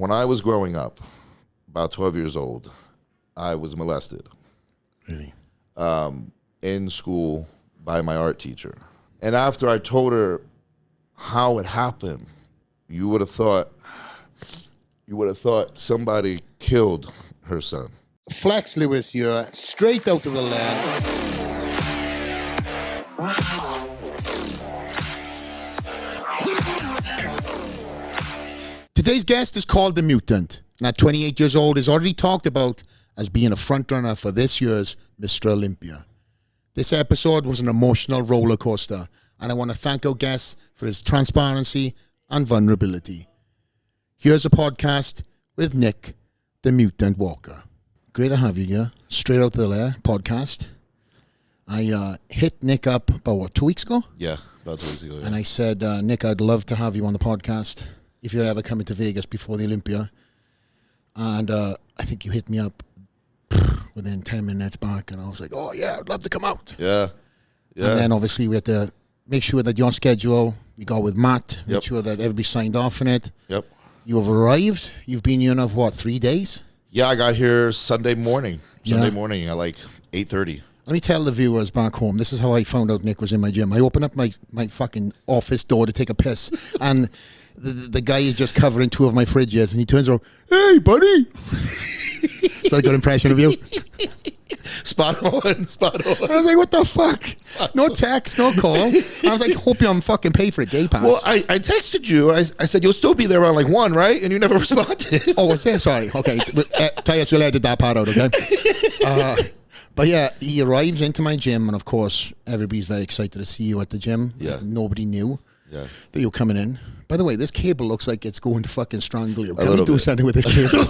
when I was growing up, about 12 years old, I was molested. Really? In school by my art teacher. And after I told her how it happened, you would have thought somebody killed her son. Flex Lewis, you're straight out of the Lair. Today's guest is called The Mutant. And at 28 years old, is already talked about as being a frontrunner for this year's Mr. Olympia. This episode was an emotional roller coaster, and I want to thank our guest for his transparency and vulnerability. Here's a podcast with Nick, The Mutant Walker. Great to have you here. Straight out of the Lair podcast. I hit Nick up about, 2 weeks ago? Yeah, about 2 weeks ago. Yeah. And I said, Nick, I'd love to have you on the podcast if you're ever coming to Vegas before the Olympia. And I think you hit me up within 10 minutes back, and I was like, oh, yeah, I'd love to come out. Yeah. And then, obviously, we had to make sure that your schedule, we got with Matt, make sure that everybody signed off on it. Yep. You have arrived. You've been here now, 3 days? Yeah, I got here Sunday morning. Sunday morning at like 8:30. Let me tell the viewers back home, this is how I found out Nick was in my gym. I opened up my fucking office door to take a piss, and the guy is just covering two of my fridges, and he turns around, hey, buddy. Is that a good impression of you? Spot on. I was like, what the fuck? No text, no call. I was like, hope you fucking pay for a day pass. Well, I texted you. I said, you'll still be there around like 1, right? And you never responded. Oh, was there? Sorry. Okay. Tell us we'll edit that part out, okay? But yeah, he arrives into my gym, and of course, everybody's very excited to see you at the gym. Yeah. Nobody knew that you were coming in. By the way, this cable looks like it's going to fucking strangle you. Can we do something with this cable?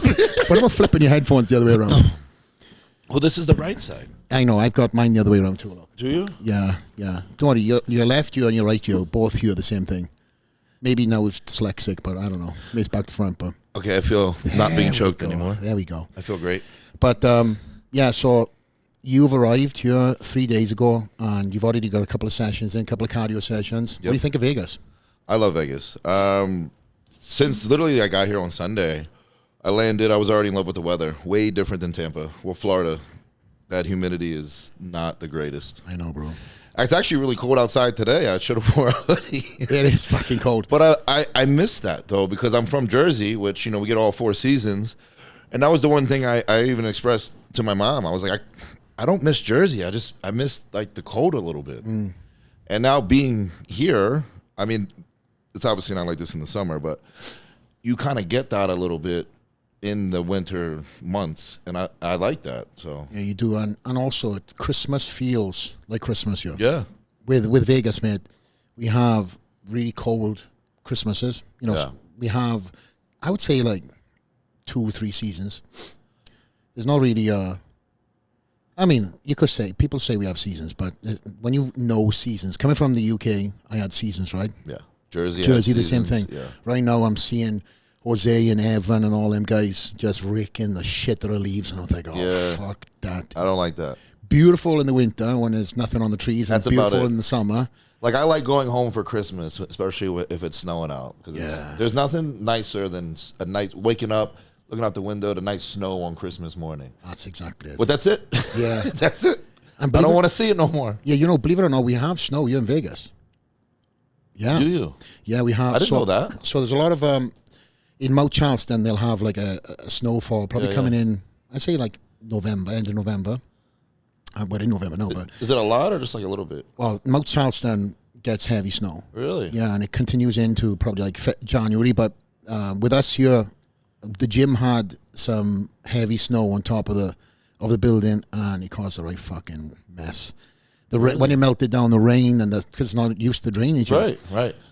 What about flipping your headphones the other way around? Well, this is the right side. I know. I've got mine the other way around too. Look. Do you? Yeah. Don't worry. Your left ear and your right ear, both hear the same thing. Maybe now it's dyslexic, but I don't know. Maybe it's back to front. But okay, I feel not being choked anymore. There we go. I feel great. But so you've arrived here 3 days ago, and you've already got a couple of sessions in, a couple of cardio sessions. Yep. What do you think of Vegas? I love Vegas. Since literally I got here on Sunday, I landed, I was already in love with the weather. Way different than Tampa. Well, Florida, that humidity is not the greatest. I know, bro. It's actually really cold outside today. I should have wore a hoodie. It is fucking cold. But I miss that, though, because I'm from Jersey, which, we get all 4 seasons. And that was the one thing I even expressed to my mom. I was like, I don't miss Jersey. I miss, like, the cold a little bit. And now being here, I mean, it's obviously not like this in the summer, but you kind of get that a little bit in the winter months, and I like that. So yeah, you do, and also Christmas feels like Christmas here. Yeah, with Vegas, mate, we have really cold Christmases. We have, I would say, like 2 or 3 seasons. There's not really I mean, you could say, people say we have seasons, but when you know seasons, coming from the UK, I had seasons, right? Yeah. Jersey, the same thing. Yeah. Right now, I'm seeing Jose and Evan and all them guys just raking the shit out of leaves, and I'm like, fuck that. I don't like that. Beautiful in the winter when there's nothing on the trees, and beautiful in the summer. Like, I like going home for Christmas, especially if it's snowing out. Because there's nothing nicer than a night waking up, looking out the window, the nice snow on Christmas morning. That's exactly it. But that's it. Yeah. That's it. I don't want to see it no more. Yeah, believe it or not, we have snow here in Vegas. Yeah. Do you? Yeah, we have. I didn't know that. So there's a lot of, in Mount Charleston, they'll have like a snowfall probably coming in, I'd say like November, end of November. Well, in November, no, but. Is it a lot or just like a little bit? Well, Mount Charleston gets heavy snow. Really? Yeah, and it continues into probably like January, but with us here, the gym had some heavy snow on top of the building, and it caused a right fucking mess. When it melted down, the rain, and because it's not used to drainage. Right.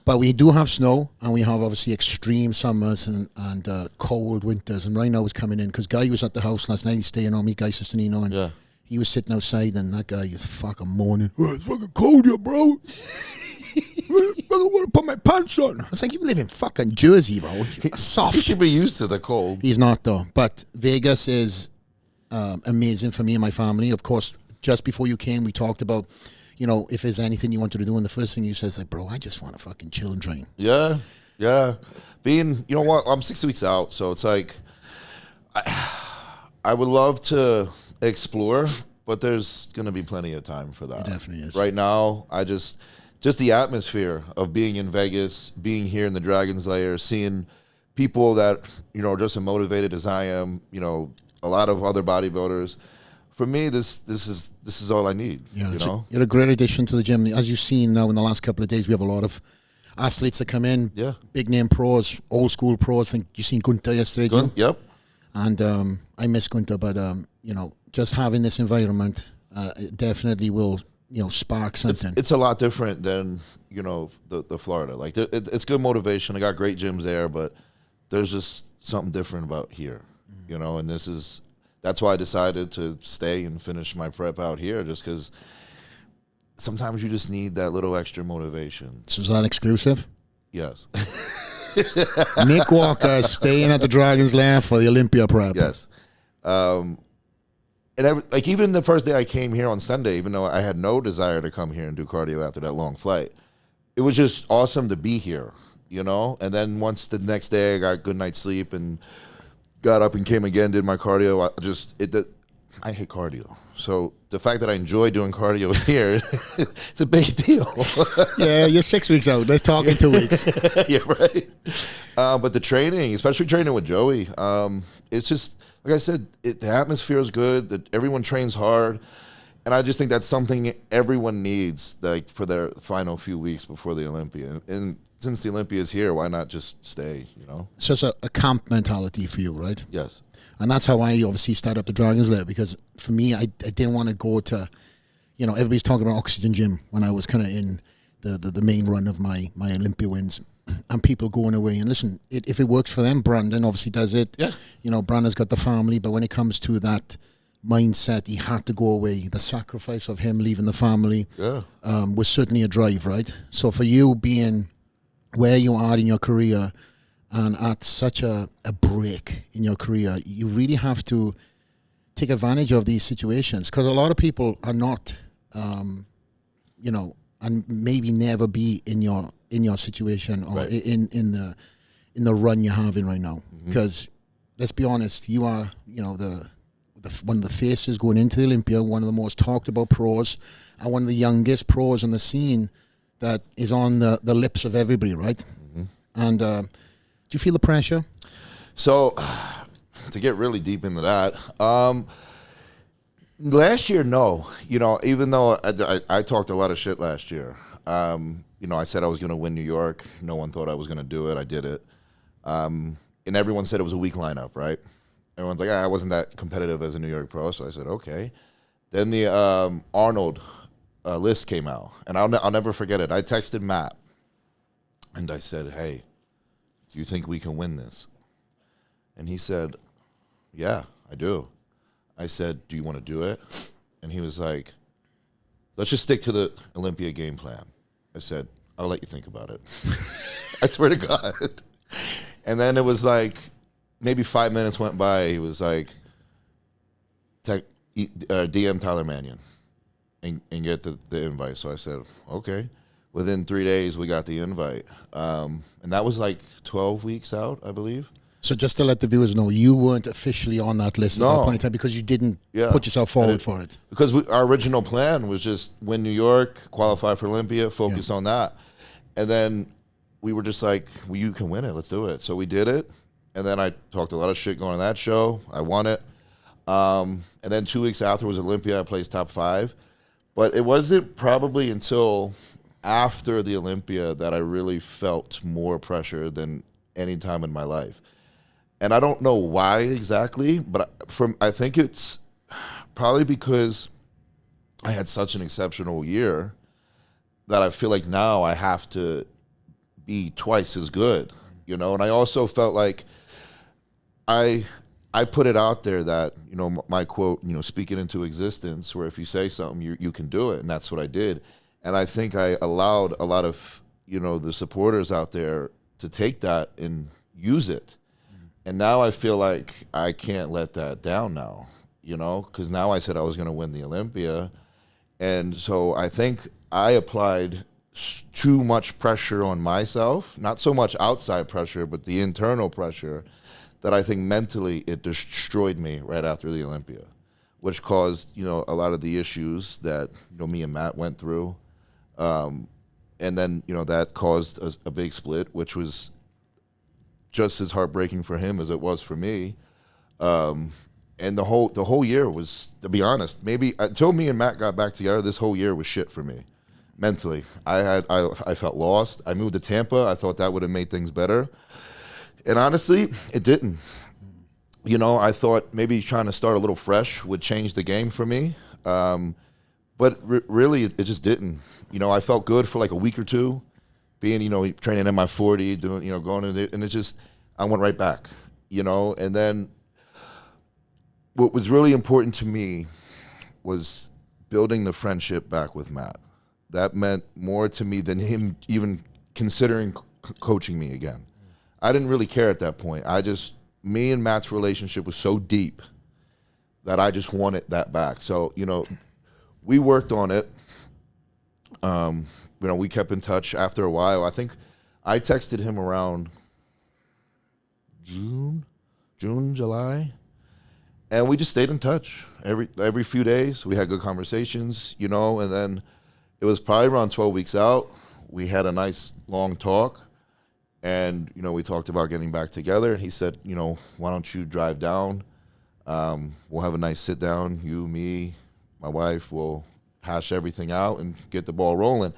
But we do have snow, and we have obviously extreme summers and cold winters. And right now it's coming in because Guy was at the house last night. He's staying on me, Guy Sesternino, and he was sitting outside, and that guy is fucking moaning. Oh, it's fucking cold here, bro. I want to put my pants on. I was like, you live in fucking Jersey, bro. Soft. He should be used to the cold. He's not, though. But Vegas is amazing for me and my family. Of course, just before you came, we talked about, if there's anything you wanted to do, and the first thing you said is like, bro, I just want to fucking chill and train. Yeah. Yeah. Being, you know what, I'm 6 weeks out, so it's like, I would love to explore, but there's going to be plenty of time for that. It definitely is. Right now, I just the atmosphere of being in Vegas, being here in the Dragon's Lair, seeing people that, you know, are just as motivated as I am, you know, a lot of other bodybuilders. For me, this is all I need, Yeah, you know? you're a great addition to the gym. As you've seen now in the last couple of days, we have a lot of athletes that come in, Yeah. big name pros, old school pros. I think you seen Gunter yesterday, Jim? Yep. And I miss Gunter, but you know, just having this environment it definitely will, you know, spark something. It's a lot different than, you know, the Florida. Like, it's good motivation. I got great gyms there, but there's just something different about here, you know, and that's why I decided to stay and finish my prep out here, just because sometimes you just need that little extra motivation. So is that exclusive? Yes. Nick Walker staying at the Dragon's Lair for the Olympia prep. Yes. And like, even the first day I came here on Sunday, even though I had no desire to come here and do cardio after that long flight, it was just awesome to be here, you know? And then once the next day I got a good night's sleep and got up and came again, did my cardio, I hate cardio. So the fact that I enjoy doing cardio here, it's a big deal. Yeah, you're 6 weeks out. Let's talk in 2 weeks. Yeah, right. But the training, especially training with Joey, it's just, like I said, the atmosphere is good. That everyone trains hard. And I just think that's something everyone needs, like, for their final few weeks before the Olympia. And since the Olympia is here, why not just stay, you know? So it's a camp mentality for you, right? Yes. And that's how I obviously started up the Dragon's Lair, because for me, I didn't want to go to, you know, everybody's talking about Oxygen Gym when I was kind of in the main run of my Olympia wins, and people going away. And listen, if it works for them, Brandon obviously does it. Yeah. You know, Brandon's got the family, but when it comes to that mindset, he had to go away. The sacrifice of him leaving the family was certainly a drive, right? So for you being where you are in your career, and at such a break in your career, you really have to take advantage of these situations, because a lot of people are not, you know, and maybe never be in your situation or Right. in the run you're having right now. Because let's be honest, you are, you know, the one of the faces going into the Olympia, one of the most talked about pros, and one of the youngest pros on the scene that is on the lips of everybody, right? And do you feel the pressure? So, to get really deep into that, last year, no. You know, even though I talked a lot of shit last year, you know, I said I was going to win New York. No one thought I was going to do it. I did it. And everyone said it was a weak lineup, right? Everyone's like, I wasn't that competitive as a New York pro. So I said, okay. Then the Arnold list came out, and I'll never forget it. I texted Matt, and I said, hey, do you think we can win this? And he said, yeah, I do. I said, do you want to do it? And he was like, let's just stick to the Olympia game plan. I said, I'll let you think about it. I swear to God. And then it was like, maybe 5 minutes went by. He was like, DM Tyler Mannion and get the invite. So I said, okay. Within 3 days, we got the invite. And that was like 12 weeks out, I believe. So just to let the viewers know, you weren't officially on that list at that point in time because you didn't put yourself forward for it. Because our original plan was just win New York, qualify for Olympia, focus on that. And then we were just like, well, you can win it. Let's do it. So we did it. And then I talked a lot of shit going to that show. I won it. And then 2 weeks after was Olympia. I placed top 5. But it wasn't probably until after the Olympia that I really felt more pressure than any time in my life. And I don't know why exactly, but I think it's probably because I had such an exceptional year that I feel like now I have to be twice as good, you know? And I also felt like I put it out there that, you know, my quote, you know, speak it into existence, where if you say something, you can do it. And that's what I did. And I think I allowed a lot of, you know, the supporters out there to take that and use it. And now I feel like I can't let that down now, you know, because now I said I was going to win the Olympia. And so I think I applied too much pressure on myself, not so much outside pressure, but the internal pressure that I think mentally it destroyed me right after the Olympia, which caused, a lot of the issues that, me and Matt went through. And then, that caused a big split, which was just as heartbreaking for him as it was for me. And the whole year was, to be honest, maybe until me and Matt got back together, this whole year was shit for me mentally. I felt lost. I moved to Tampa. I thought that would have made things better. And honestly, it didn't. I thought maybe trying to start a little fresh would change the game for me. But really, it just didn't. I felt good for like a week or two, being, training in my 40, doing, going in there, and it just, I went right back, and then what was really important to me was building the friendship back with Matt. That meant more to me than him even considering coaching me again. I didn't really care at that point. Me and Matt's relationship was so deep that I just wanted that back. So, we worked on it. We kept in touch after a while. I think I texted him around June, July. And we just stayed in touch every few days. We had good conversations, and then it was probably around 12 weeks out. We had a nice long talk, and, we talked about getting back together. And he said, why don't you drive down? We'll have a nice sit down, you, me, my wife, we'll hash everything out and get the ball rolling.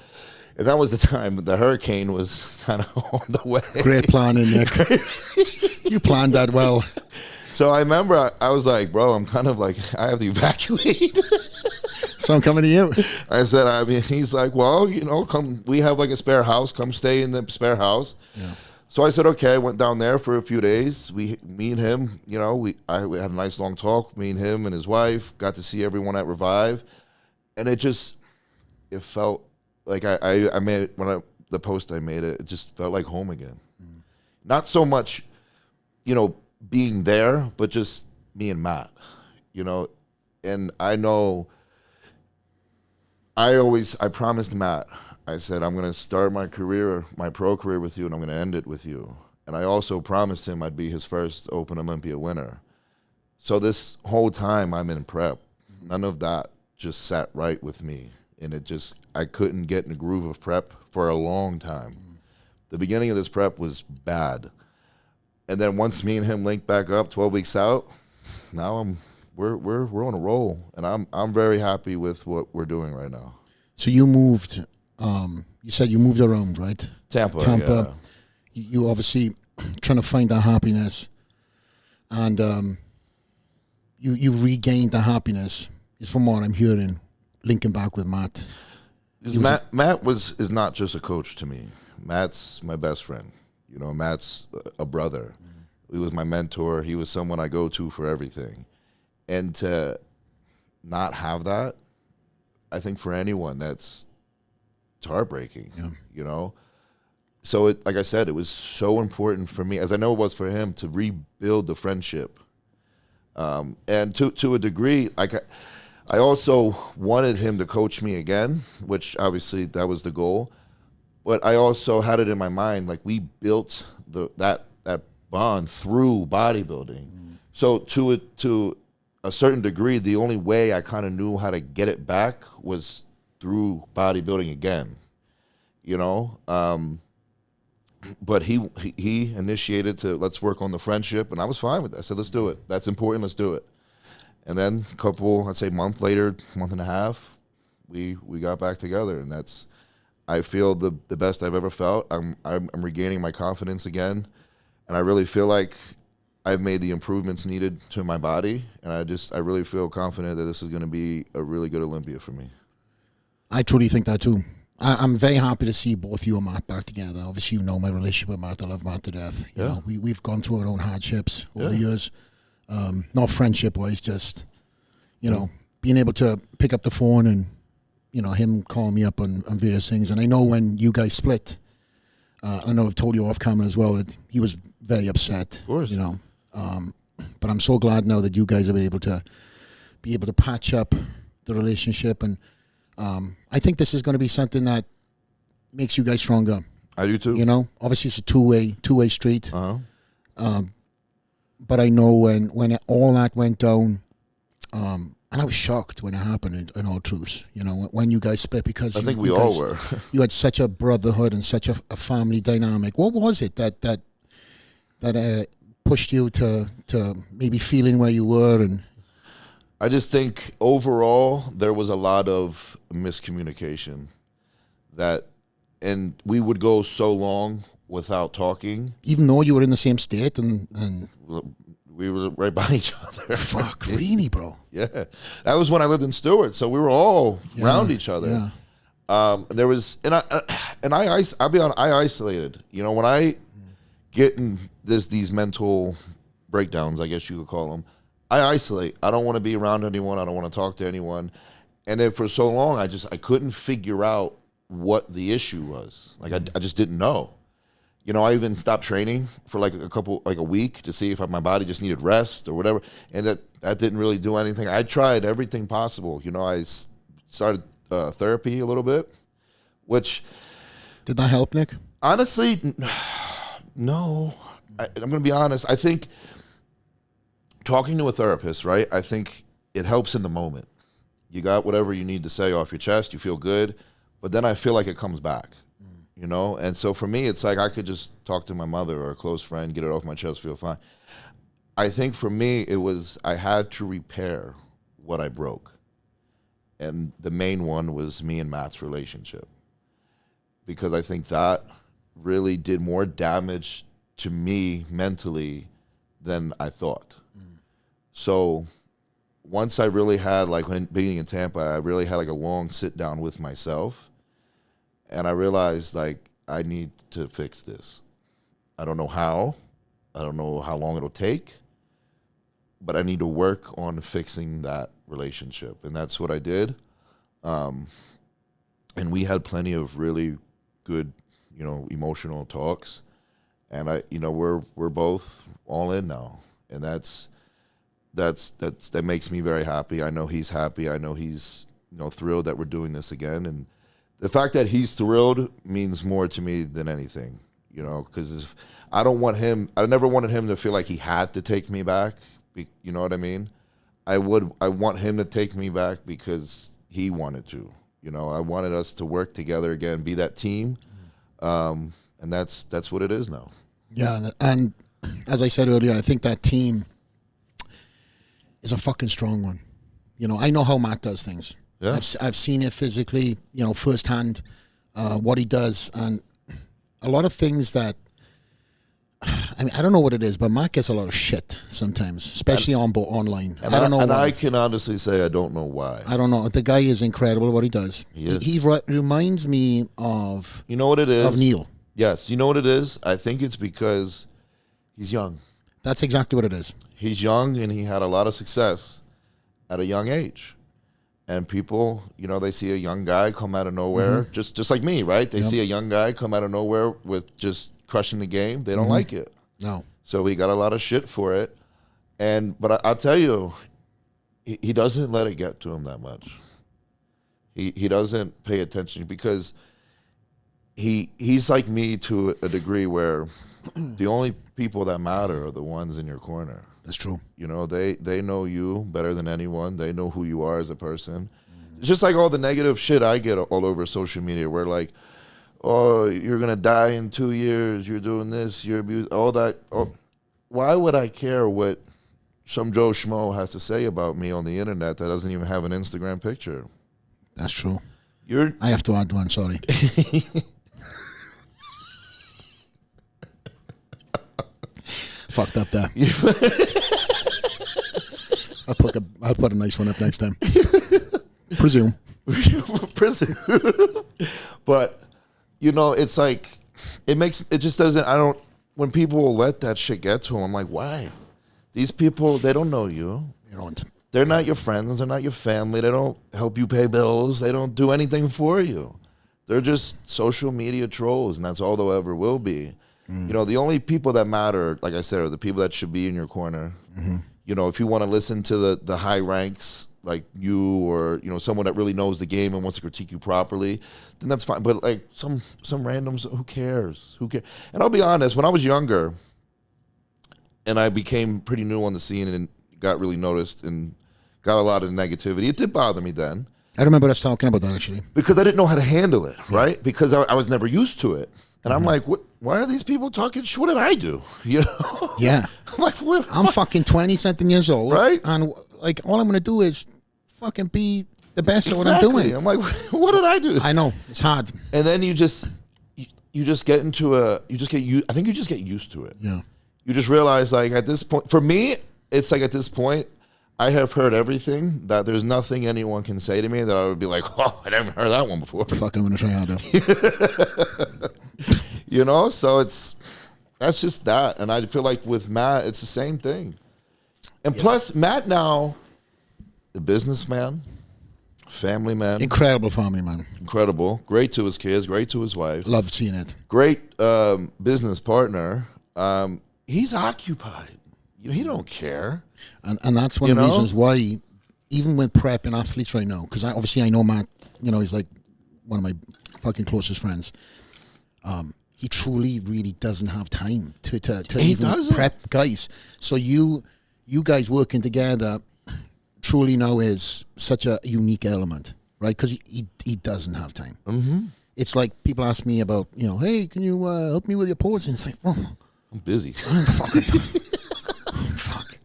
And that was the time the hurricane was kind of on the way. Great planning, Nick. You planned that well. So I remember I was like, bro, I'm kind of like, I have to evacuate. So I'm coming to you. I said, he's like, well, come, we have like a spare house. Come stay in the spare house. Yeah. So I said, okay. I went down there for a few days. Me and him, we had a nice long talk. Me and him and his wife got to see everyone at Revive. And it felt like I made it, the post I made, it just felt like home again. Mm. Not so much, being there, but just me and Matt, and I know I promised Matt, I said, I'm going to start my pro career with you, and I'm going to end it with you. And I also promised him I'd be his first Open Olympia winner. So this whole time I'm in prep, none of that just sat right with me. And I couldn't get in the groove of prep for a long time. The beginning of this prep was bad. And then once me and him linked back up 12 weeks out, now we're on a roll, and I'm very happy with what we're doing right now. So you moved. You said you moved around, right? Tampa. Yeah. You obviously trying to find that happiness, and you regained the happiness. From what I'm hearing, linking back with Matt. Matt is not just a coach to me. Matt's my best friend. Matt's a brother. He was my mentor. He was someone I go to for everything. And to not have that, I think for anyone, it's heartbreaking, So like I said, it was so important for me, as I know it was for him, to rebuild the friendship. And to a degree, I also wanted him to coach me again, which obviously that was the goal. But I also had it in my mind, like we built that bond through bodybuilding. So to a certain degree, the only way I kind of knew how to get it back was through bodybuilding again, But he initiated to, let's work on the friendship, and I was fine with that. I said, let's do it. That's important. Let's do it. And then month later, month and a half, we got back together, and I feel the best I've ever felt. I'm regaining my confidence again, and I really feel like I've made the improvements needed to my body, and I really feel confident that this is going to be a really good Olympia for me. I truly think that too. I'm very happy to see both you and Matt back together. Obviously, my relationship with Matt. I love Matt to death. We've gone through our own hardships over the years. Not friendship-wise, just, being able to pick up the phone and, him calling me up on various things. And I know when you guys split, I know I've told you off camera as well that he was very upset. Of course. But I'm so glad now that you guys have been able to patch up the relationship. And I think this is going to be something that makes you guys stronger. I do too. You know, obviously it's a two-way street. Uh-huh. But I know when all that went down, and I was shocked when it happened. In all truth, you know, when you guys split, because I think we you all guys, were. You had such a brotherhood and such a family dynamic. What was it that pushed you to maybe feeling where you were? And I just think overall there was a lot of miscommunication and we would go so long without talking. even though you were in the same state, and We were right by each other. fuck, really, bro. Yeah. That was when I lived in Stewart, so we were all around each other. Yeah. There was, I'll be honest, I isolated. You know, when I get in these mental breakdowns, I guess you could call them, I isolate. I don't want to be around anyone. I don't want to talk to anyone. And then for so long, I couldn't figure out what the issue was. Like, I just didn't know. You know, I even stopped training for like a week to see if my body just needed rest or whatever. And that didn't really do anything. I tried everything possible. You know, I started therapy a little bit, which... Did that help, Nick? Honestly, no. I'm going to be honest. I think talking to a therapist, right? I think it helps in the moment. You got whatever you need to say off your chest. You feel good. But then I feel like it comes back, you know? And so for me, it's like I could just talk to my mother or a close friend, get it off my chest, feel fine. I think for me, it was I had to repair what I broke. And the main one was me and Matt's relationship. Because I think that really did more damage to me mentally than I thought. So once I really had, like when being in Tampa, I really had like a long sit down with myself. And I realized like I need to fix this. I don't know how. I don't know how long it'll take. But I need to work on fixing that relationship. And that's what I did. And we had plenty of really good, you know, emotional talks. And we're both all in now. And that makes me very happy. I know he's happy. I know he's, you know, thrilled that we're doing this again. And the fact that he's thrilled means more to me than anything, you know, because I never wanted him to feel like he had to take me back. You know what I mean? I want him to take me back because he wanted to. You know, I wanted us to work together again, be that team. And that's what it is now. Yeah, and as I said earlier, I think that team is a fucking strong one. You know, I know how Matt does things. Yeah. I've seen it physically, you know, firsthand, what he does, and a lot of things that, I mean, I don't know what it is, but Matt gets a lot of shit sometimes, especially online. And I don't know. And why. I can honestly say I don't know why. I don't know. The guy is incredible what he does. He is. He reminds me of... You know what it is? Of Neil. Yes. You know what it is? I think it's because he's young. That's exactly what it is. He's young and he had a lot of success at a young age. And people, you know, they see a young guy come out of nowhere, just like me, right? They see a young guy come out of nowhere with just crushing the game. They don't like it. No. So he got a lot of shit for it. But I'll tell you, he doesn't let it get to him that much. He doesn't pay attention because he's like me to a degree where the only people that matter are the ones in your corner. That's true. You know, they know you better than anyone. They know who you are as a person. It's just like all the negative shit I get all over social media where like, oh, you're going to die in 2 years. You're doing this. You're abused. All that. Oh, why would I care what some Joe Schmo has to say about me on the internet that doesn't even have an Instagram picture? That's true. I have to add one, sorry. Fucked up there. I'll put a nice one up next time. Presume. But you know, it's like it just doesn't. When people let that shit get to them, I'm like, why? These people, they don't know you. You don't. They're not your friends. They're not your family. They don't help you pay bills. They don't do anything for you. They're just social media trolls, and that's all they'll ever will be. You know, the only people that matter, like I said, are the people that should be in your corner. You know, if you want to listen to the high ranks like you or someone that really knows the game and wants to critique you properly, then that's fine. But like some randoms, who cares? And I'll be honest, when I was younger and I became pretty new on the scene and got really noticed and got a lot of negativity, it did bother me then. I remember us talking about that actually. Because I didn't know how to handle it, right? Because I was never used to it. And I'm like, what? Why are these people talking shit? What did I do? Yeah. I'm like, what? I'm fucking 20-something years old. Right? And like, all I'm going to do is fucking be the best at what I'm doing. I'm like, what did I do? I know. It's hard. And then you just get into I think you just get used to it. Yeah. You just realize, like, at this point, for me, it's like at this point, I have heard everything, that there's nothing anyone can say to me that I would be like, oh, I never heard that one before. Fuck, I'm going to try harder. So that's just that. And I feel like with Matt, it's the same thing. And plus, Matt now, the businessman, family man. Incredible family man. Incredible. Great to his kids, great to his wife. Love seeing it. Great business partner. He's occupied. He don't care. And that's one of the reasons why, even with prep and athletes right now, because I know Matt, he's like one of my fucking closest friends. He truly really doesn't have time to even prep guys. So you guys working together truly now is such a unique element, right? Because he doesn't have time. Mm-hmm. It's like people ask me about, hey, can you help me with your posing? It's like, oh, I'm busy. I'm fucking fuck.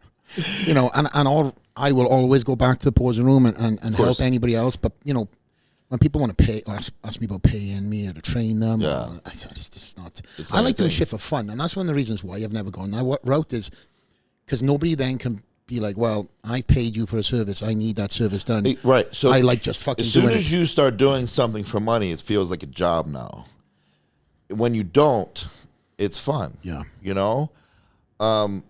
And I will always go back to the posing room and help anybody else. But, when people want to pay, or ask me about paying me or to train them, it's just not. I like doing shit for fun. And that's one of the reasons why I've never gone that route, is because nobody then can be like, well, I paid you for a service. I need that service done. Right. So I like just fucking doing it. doing As soon as you start doing something for money, it feels like a job now. When you don't, it's fun. Yeah. And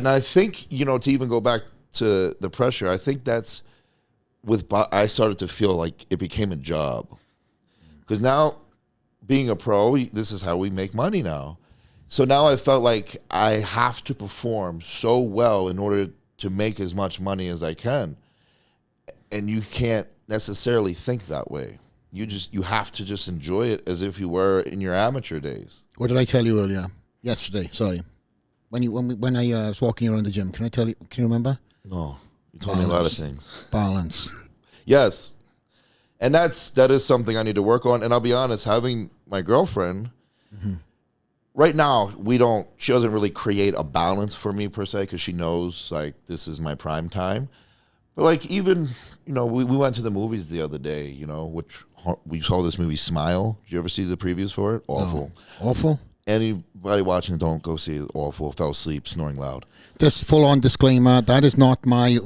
I think, to even go back to the pressure, I think that's I started to feel like it became a job. Because now, being a pro, this is how we make money now. So now I felt like I have to perform so well in order to make as much money as I can. And you can't necessarily think that way. You have to just enjoy it as if you were in your amateur days. What did I tell you earlier? Yesterday, sorry. When I was walking around the gym, can you remember? No, you told me a lot of things. Balance. Yes, and that is something I need to work on. And I'll be honest, having my girlfriend, right now, she doesn't really create a balance for me per se, because she knows, like, this is my prime time. But like, even, we went to the movies the other day, which we saw this movie Smile. Did you ever see the previews for it? Awful. No. Awful? Anybody watching, don't go see it. Awful. Fell asleep, snoring loud. Just full-on disclaimer, that is not my,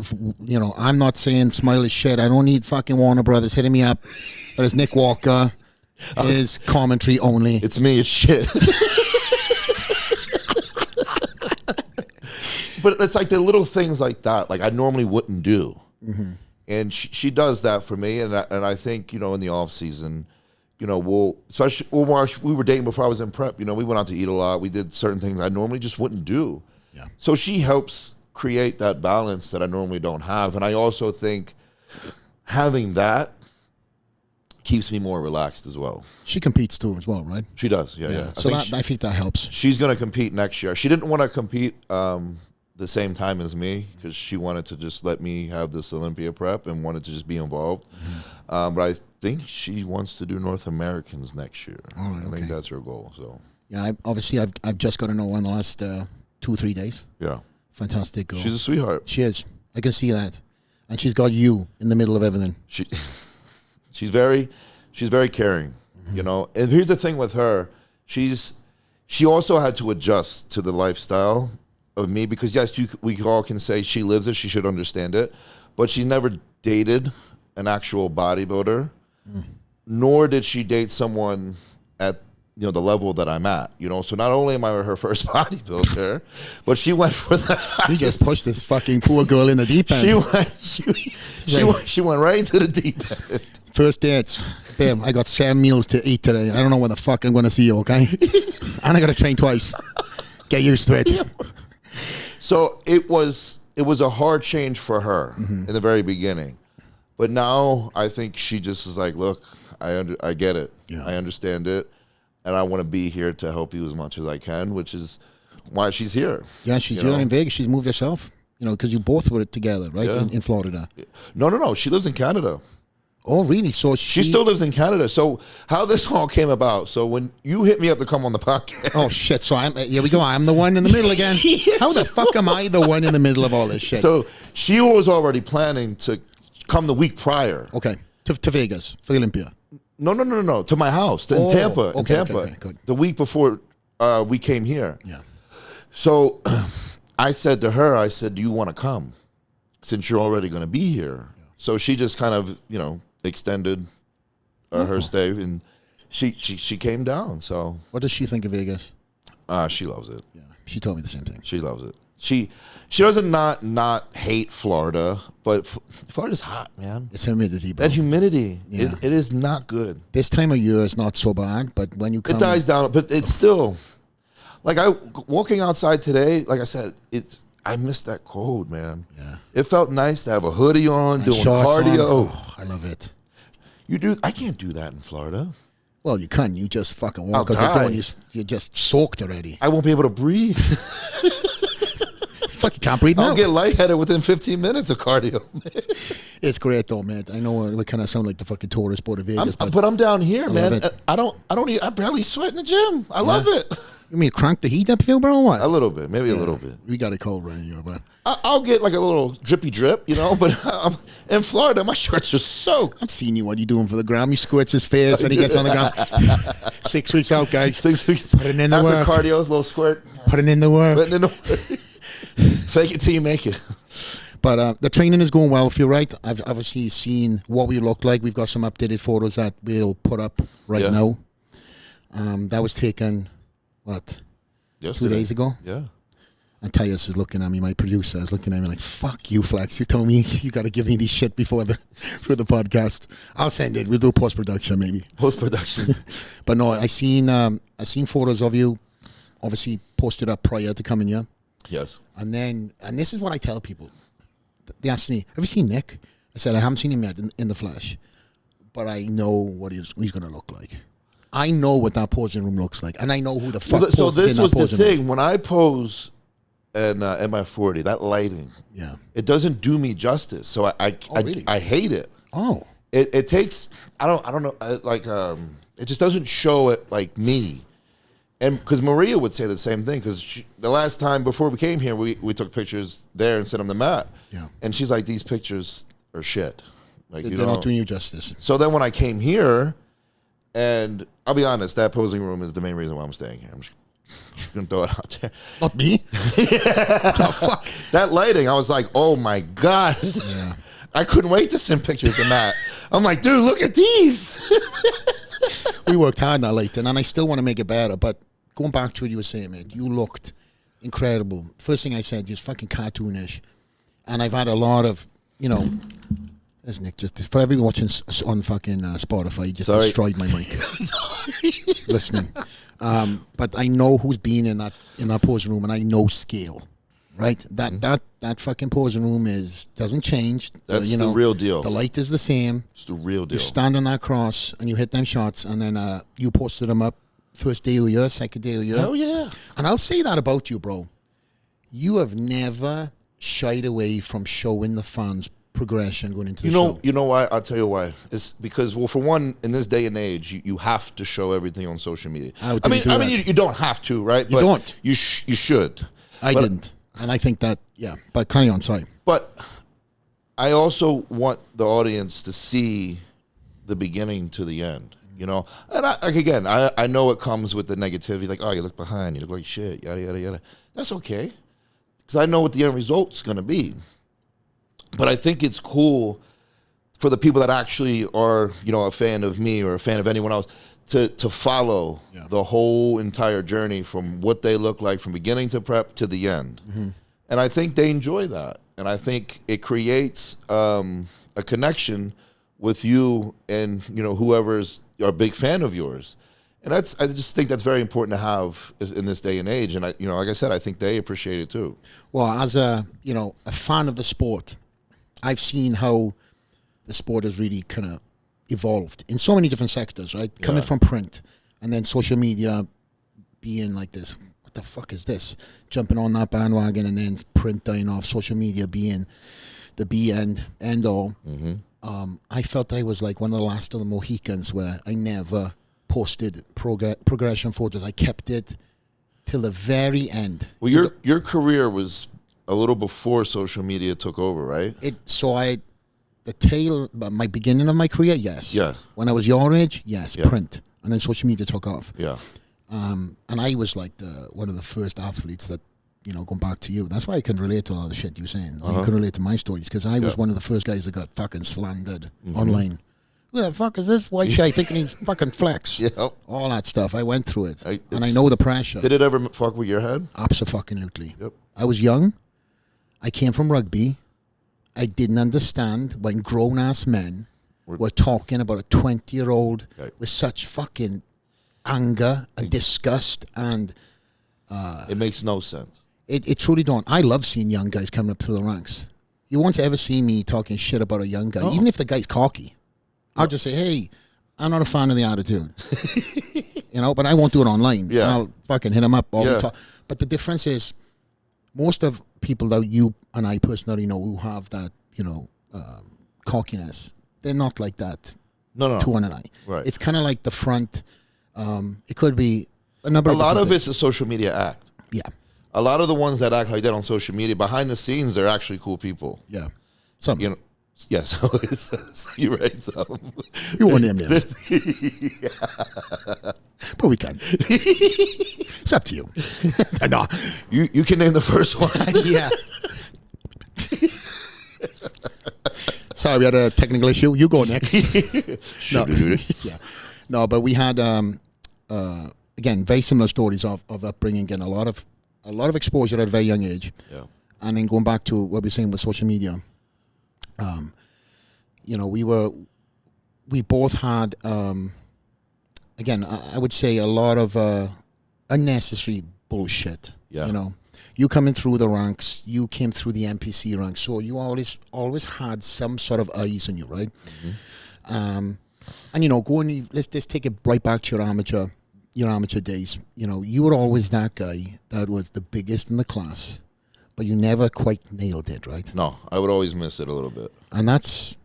I'm not saying Smile is shit. I don't need fucking Warner Brothers hitting me up. That is Nick Walker. His commentary only. It's me, it's shit. But it's like the little things like that, like I normally wouldn't do. Mm-hmm. And she does that for me. And I think, in the off season, we were dating before I was in prep. We went out to eat a lot. We did certain things I normally just wouldn't do. Yeah. So she helps create that balance that I normally don't have. And I also think having that keeps me more relaxed as well. She competes too as well, right? She does, yeah. So I think that helps. She's going to compete next year. She didn't want to compete the same time as me, because she wanted to just let me have this Olympia prep and wanted to just be involved. Mm-hmm. But I think she wants to do North Americans next year. Oh, okay. I think that's her goal. So yeah, I've just got to know her in the last 2-3 days. Yeah, fantastic girl. She's a sweetheart. She is. I can see that, and she's got you in the middle of everything. She's very caring. Mm-hmm. And here's the thing with her: she also had to adjust to the lifestyle of me, because yes, we all can say she lives it, she should understand it, but she never dated an actual bodybuilder, nor did she date someone at the level that I'm at. So not only am I her first bodybuilder, but she went for the You just pushed this fucking poor girl in the deep end. She went right into the deep end. First dates. Babe, I got 7 meals to eat today. I don't know when the fuck I'm going to see you, okay? And I got to train twice. Get used to it. So it was it was a hard change for her in the very beginning. But now I think she just is like, look, I get it. Yeah. I understand it. And I want to be here to help you as much as I can, which is why she's here. Yeah, she's here in Vegas. She's moved herself, because you both were together, right, in Florida. No. She lives in Canada. Oh, really? So She still lives in Canada. So how this all came about, so when you hit me up to come on the podcast. Oh, shit. So here we go. I'm the one in the middle again. How the fuck am I the one in the middle of all this shit? So she was already planning to come the week prior. Okay. To Vegas for the Olympia. No. To my house in Tampa. Okay, in Tampa. okay, good. The week before we came here. Yeah. So I said to her, do you want to come since you're already going to be here? Yeah. So she just kind of, extended her stay, and she came down. So what does she think of Vegas? She loves it. Yeah. She told me the same thing. She loves it. She doesn't not hate Florida, but Florida's hot, man. It's humidity, bro. That humidity, Yeah. it is not good. This time of year is not so bad, but when you come... It dies down, but it's still... Like, walking outside today, like I said, I missed that cold, man. Yeah. It felt nice to have a hoodie on, doing shorts cardio. on. Oh, I love it. I can't do that in Florida. Well, you can. You just fucking walk out the door and you're just soaked already. I won't be able to breathe. Fuck, you can't breathe now. I'll get lightheaded within 15 minutes of cardio. It's great though, man. I know we kind of sound like the fucking tourist board of Vegas, but I'm down here, man. I I barely sweat in the gym. I love it. You mean crank the heat up, Phil, bro, or what? A little bit, maybe a little bit. We got it cold right here, bro. I'll get like a little drippy drip, but in Florida, my shirts are soaked. I've seen you what you doing for the gram. He squirts his face and he gets on the ground. 6 weeks out, guys. 6 weeks. Putting in the After work. cardio's a little squirt. Putting in the work. Putting in the work. Fake it till you make it. But the training is going well, Phil, right? I've obviously seen what we look like. We've got some updated photos that we'll put up right now. That was taken, what? Yesterday. 2 days ago? Yeah. And Tyus is looking at me, my producer is looking at me like, fuck you, Flex. You told me you got to give me this shit for the podcast. I'll send it. We'll do post-production maybe. Post-production. But no, I seen photos of you, obviously posted up prior to coming here. Yes. And this is what I tell people. They ask me, have you seen Nick? I said, I haven't seen him yet in the flesh, but I know what he's going to look like. I know what that posing room looks like, and I know who the fuck poses in that posing room. So this was the thing. When I pose at MI40, that lighting, it doesn't do me justice. So really? I hate it. Oh. It takes, I don't know, it just doesn't show it like me. And because Maria would say the same thing, because the last time before we came here, we took pictures there and sent them to Matt. Yeah. And she's like, these pictures are shit. Like, They're not doing you justice. So then when I came here, and I'll be honest, that posing room is the main reason why I'm staying here. I'm just going to throw it out there. Not me? Oh, fuck. That lighting, I was like, oh my God. Yeah. I couldn't wait to send pictures to Matt. I'm like, dude, look at these. We worked hard on that lighting, and I still want to make it better, but going back to what you were saying, man, you looked incredible. First thing I said, you're fucking cartoonish. And I've had a lot of, there's Nick, just for everyone watching on fucking Spotify, you just destroyed my mic. Sorry. Listening. But I know who's been in that posing room, and I know scale, right? That fucking posing room doesn't change. That's the real deal. The light is the same. It's the real deal. You stand on that cross, and you hit them shots, and then you posted them up first day of year, second day of year. Oh, yeah. And I'll say that about you, bro. You have never shied away from showing the fans progression going into the show. You know why? I'll tell you why. It's because, well, for one, in this day and age, you have to show everything on social media. I mean, you don't have to, right? You don't. You should. I didn't. And I think that, but carry on, sorry. But I also want the audience to see the beginning to the end, And I know it comes with the negativity, like, oh, you look behind, you look like shit, yada, yada, yada. That's okay. Because I know what the end result's going to be. But I think it's cool for the people that actually are, a fan of me or a fan of anyone else to follow the whole entire journey from what they look like from beginning to prep to the end. Mm-hmm. And I think they enjoy that. And I think it creates a connection with you and, whoever's a big fan of yours. And I just think that's very important to have in this day and age. And like I said, I think they appreciate it too. Well, as a fan of the sport, I've seen how the sport has really kind of evolved in so many different sectors, right? Coming from print and then social media being like this, what the fuck is this? Jumping on that bandwagon, and then print dying off, social media being the end all. I felt I was like one of the last of the Mohicans where I never posted progression photos. I kept it till the very end. Well, your career was a little before social media took over, right? My beginning of my career, yes. Yeah. When I was your age, yes, print. And then social media took off. Yeah. And I was like one of the first athletes that, going back to you. That's why I can relate to a lot of the shit you're saying. You can relate to my stories, because I was one of the first guys that got fucking slandered online. Who the fuck is this white guy thinking he's fucking flex? All that stuff. I went through it. And I know the pressure. Did it ever fuck with your head? Absolutely. Yep. I was young. I came from rugby. I didn't understand when grown-ass men were talking about a 20-year-old with such fucking anger and disgust, and it makes no sense. It truly don't. I love seeing young guys coming up through the ranks. You won't ever see me talking shit about a young guy, even if the guy's cocky. I'll just say, hey, I'm not a fan of the attitude. But I won't do it online. Yeah. I'll fucking hit him up all the time. But the difference is, most of people that you and I personally know who have that, cockiness, they're not like that. No. To one and I. Right. It's kind of like the front. It could be a number of lot of things. it's a social media act. Yeah. A lot of the ones that act like that on social media, behind the scenes, they're actually cool people. Yeah. Some. Yeah, so you're right. You won't name names. But we can. It's up to you. No. You can name the first one. Yeah. Sorry, we had a technical issue. You go, Nick. No. Yeah. No, but we had again, very similar stories of upbringing, and a lot of exposure at a very young age. Yeah. And then going back to what we were saying with social media. We both had, again, I would say a lot of unnecessary bullshit. Yeah. You coming through the ranks, you came through the NPC ranks, so you always had some sort of eyes on you, right? And let's take it right back to your amateur days. You were always that guy that was the biggest in the class, but you never quite nailed it, right? No, I would always miss it a little bit. And that's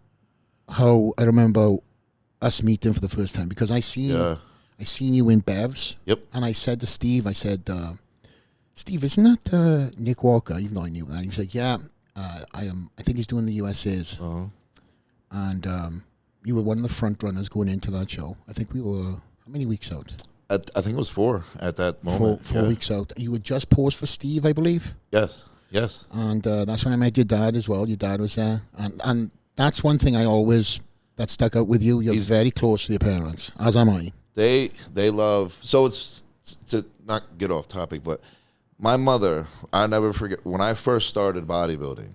how I remember us meeting for the first time, because I seen you in Bev's. Yep. And I said to Steve, Steve, isn't that Nick Walker? Even though I knew that. He was like, yeah, I am. I think he's doing the USA's. Uh-huh. And you were one of the front runners going into that show. I think we were, how many weeks out? I think it was 4 at that moment. Four weeks out. You had just posed for Steve, I believe. Yes. And that's when I met your dad as well. Your dad was there. And that's one thing that stuck out with you. You're very close to your parents, as am I. They love, so it's to not get off topic, but my mother, I never forget, when I first started bodybuilding,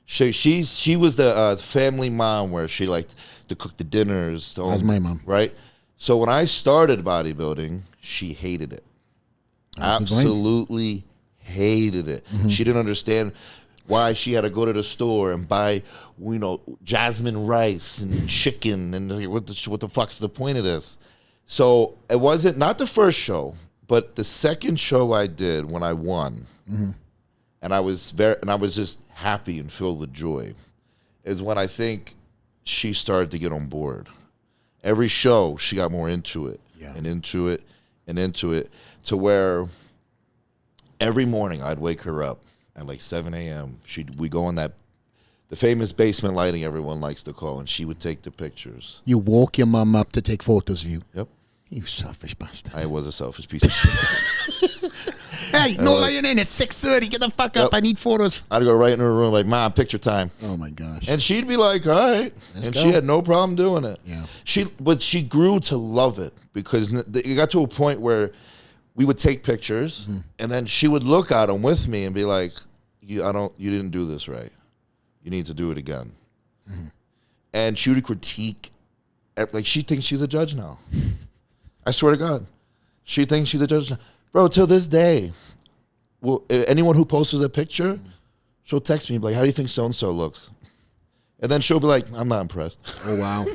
she was the family mom where she liked to cook the dinners. That's my mom. Right? So when I started bodybuilding, she hated it. Absolutely hated it. Mm-hmm. She didn't understand why she had to go to the store and buy, jasmine rice and chicken, and what the fuck's the point of this? So it wasn't, not the first show, but the second show I did when I won, and I was just happy and filled with joy, is when I think she started to get on board. Every show she got more into it, and into it, and into it, to where every morning I'd wake her up at like 7 a.m. We go on the famous basement lighting everyone likes to call, and she would take the pictures. You woke your mum up to take photos of you? Yep. You selfish bastard. I was a selfish piece of shit. Hey, no lying in. It's 6:30. Get the fuck up. I need photos. I'd go right in her room like, Mom, picture time. Oh, my gosh. And she'd be like, all right. Let's go. She had no problem doing it. Yeah. But she grew to love it, because it got to a point where we would take pictures, and then she would look at them with me and be like, you didn't do this right. You need to do it again. And she would critique, like she thinks she's a judge now. I swear to God. She thinks she's a judge. Bro, till this day, well, anyone who posts a picture, she'll text me like, how do you think so-and-so looks? And then she'll be like, I'm not impressed. Oh, wow.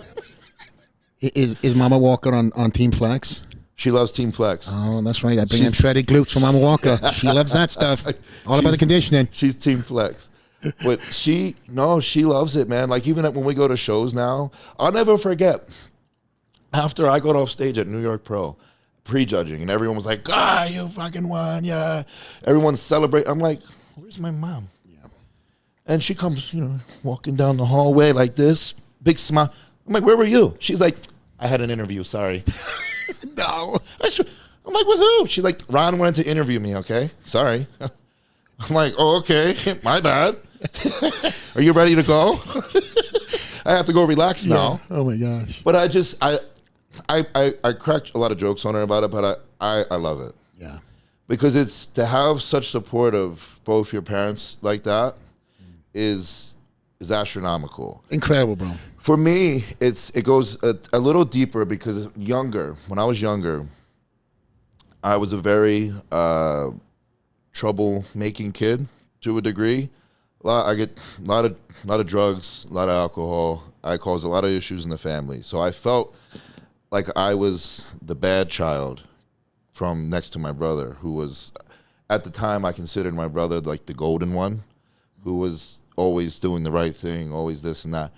Is Mama Walker on Team Flex? She loves Team Flex. Oh, that's right. I bring in shredded glutes from Mama Walker. She loves that stuff. All about the conditioning. She's Team Flex. But she loves it, man. Like, even when we go to shows now, I'll never forget, after I got off stage at New York Pro, pre-judging, and everyone was like, you fucking won, yeah. Everyone's celebrating. I'm like, where's my mom? Yeah. And she comes, walking down the hallway like this, big smile. I'm like, where were you? She's like, I had an interview, sorry. No. I'm like, with who? She's like, Ron wanted to interview me, okay? Sorry. I'm like, oh, okay, my bad. Are you ready to go? I have to go relax now. Oh my gosh. But I cracked a lot of jokes on her about it, but I love it. Yeah. Because it's to have such support of both your parents like that is astronomical. Incredible, bro. For me, it goes a little deeper because when I was younger, I was a very trouble-making kid to a degree. I get a lot of drugs, a lot of alcohol. I caused a lot of issues in the family. So I felt like I was the bad child from next to my brother, who was, at the time, I considered my brother like the golden one, who was always doing the right thing, always this and that.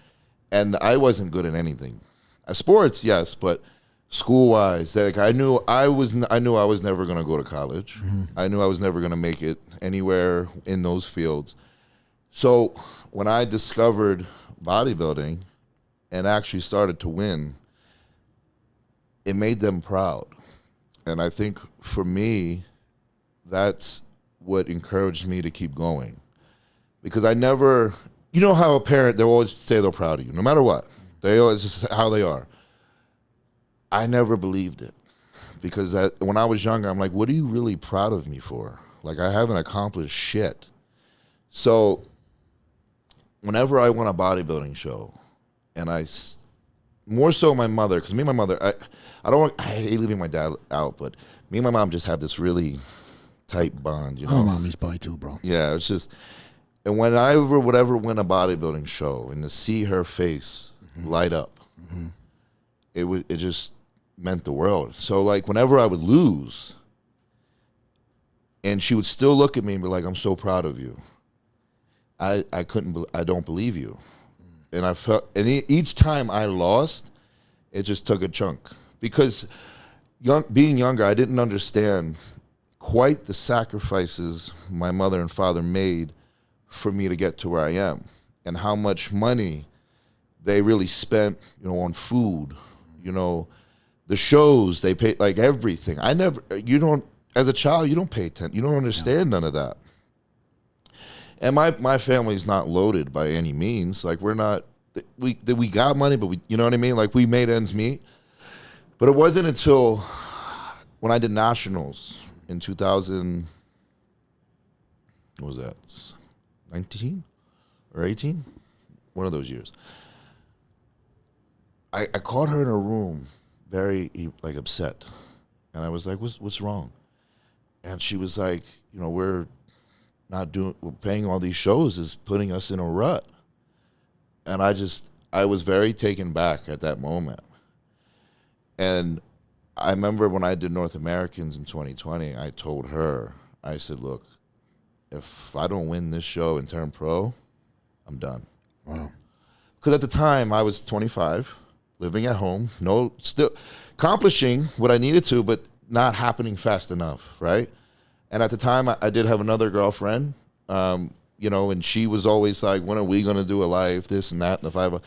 And I wasn't good at anything. Sports, yes, but school-wise, like I knew I was never going to go to college. Mm-hmm. I knew I was never going to make it anywhere in those fields. So when I discovered bodybuilding and actually started to win, it made them proud. And I think for me, that's what encouraged me to keep going. Because I never, you know how a parent, they'll always say they're proud of you, no matter what. They always, just how they are. I never believed it. Because when I was younger, I'm like, what are you really proud of me for? Like, I haven't accomplished shit. So whenever I won a bodybuilding show, and more so my mother, because me and my mother, I hate leaving my dad out, but me and my mom just have this really tight bond, you know. Oh, mommy's bi too, bro. Yeah, it's just, and when I would ever win a bodybuilding show and to see her face light up, it just meant the world. So like whenever I would lose, and she would still look at me and be like, I'm so proud of you. I don't believe you. And I felt, and each time I lost, it just took a chunk. Because being younger, I didn't understand quite the sacrifices my mother and father made for me to get to where I am, and how much money they really spent, on food, the shows they paid, like everything. As a child, you don't pay attention. You don't understand none of that. And my family's not loaded by any means. Like we got money, but you know what I mean? Like we made ends meet. But it wasn't until when I did nationals in 2000, what was that, 19 or 18? One of those years. I caught her in a room very like upset. And I was like, what's wrong? And she was like, we're paying all these shows is putting us in a rut. And I was very taken back at that moment. And I remember when I did North Americans in 2020, I told her, I said, look, if I don't win this show and turn pro, I'm done. Wow. Because at the time I was 25, living at home, still accomplishing what I needed to, but not happening fast enough, right? And at the time I did have another girlfriend, and she was always like, when are we going to do a live, this and that, and if I have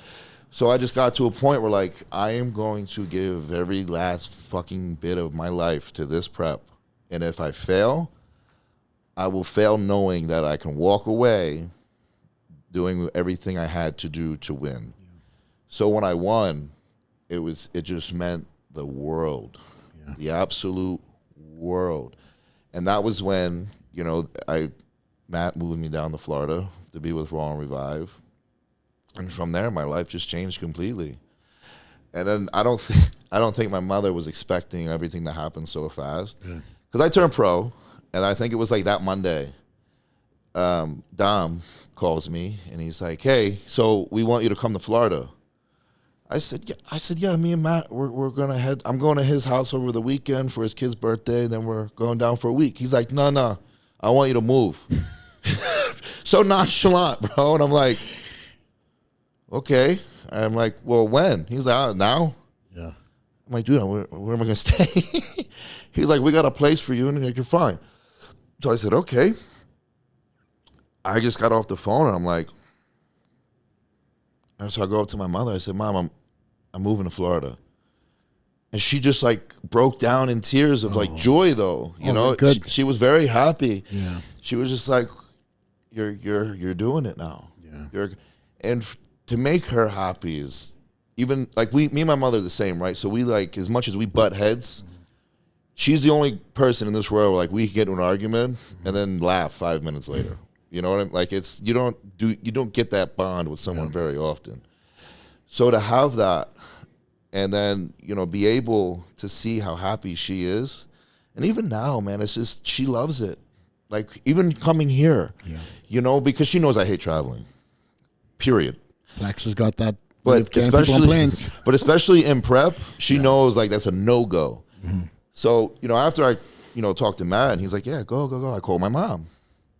So I just got to a point where, like, I am going to give every last fucking bit of my life to this prep. And if I fail, I will fail knowing that I can walk away doing everything I had to do to win. Yeah. So when I won, it just meant the world, the absolute world. And that was when, Matt moved me down to Florida to be with Raw and Revive. And from there, my life just changed completely. And then I don't think my mother was expecting everything to happen so fast. Because I turned pro, and I think it was like that Monday. Dom calls me, and he's like, "Hey, so we want you to come to Florida." I said, "Yeah, me and Matt, we're gonna head. I'm going to his house over the weekend for his kid's birthday. Then we're going down for a week." He's like, "No, I want you to move." So nonchalant, bro. And I'm like, "Okay." I'm like, "Well, when?" He's like, "Now." Yeah. I'm like, "Dude, where am I gonna stay?" He's like, "We got a place for you," and like, "You're fine." So I said, "Okay." I just got off the phone, and I'm like, and so I go up to my mother. I said, "Mom, I'm moving to Florida," and she just like broke down in tears of like joy, though. You know, good. she was very happy. Yeah. She was just like, "You're doing it now." Yeah. To make her happy is even like me and my mother are the same, right? So we like, as much as we butt heads, she's the only person in this world where like we can get into an argument and then laugh 5 minutes later. You know what I'm like? It's you don't get that bond with someone very often. So to have that, and then be able to see how happy she is, and even now, man, it's just she loves it. Like even coming here, because she knows I hate traveling. Period. Flex has got that. But especially in prep, she knows like that's a no-go. So, after I, talked to Matt, and he's like, "Yeah, go. I called my mom.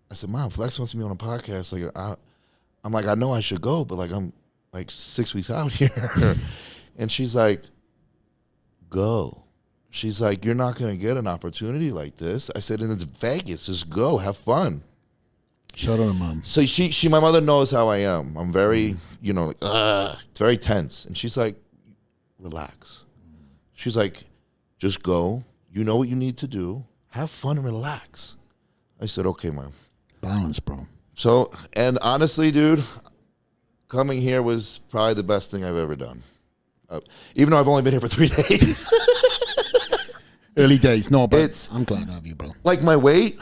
I said, "Mom, Flex wants me on a podcast. Like, I'm like, I know I should go, but like, I'm like 6 weeks out here." And she's like, "Go." She's like, "You're not going to get an opportunity like this." I said, "And it's Vegas. Just go. Have fun." Shout out to Mom. So my mother knows how I am. I'm very, it's very tense. And she's like, "Relax." She's like, "Just go. You know what you need to do. Have fun and relax." I said, "Okay, Mom." Balance, bro. So, and honestly, dude, coming here was probably the best thing I've ever done. Even though I've only been here for 3 days. Early days. No, but I'm glad to have you, bro. Like my weight,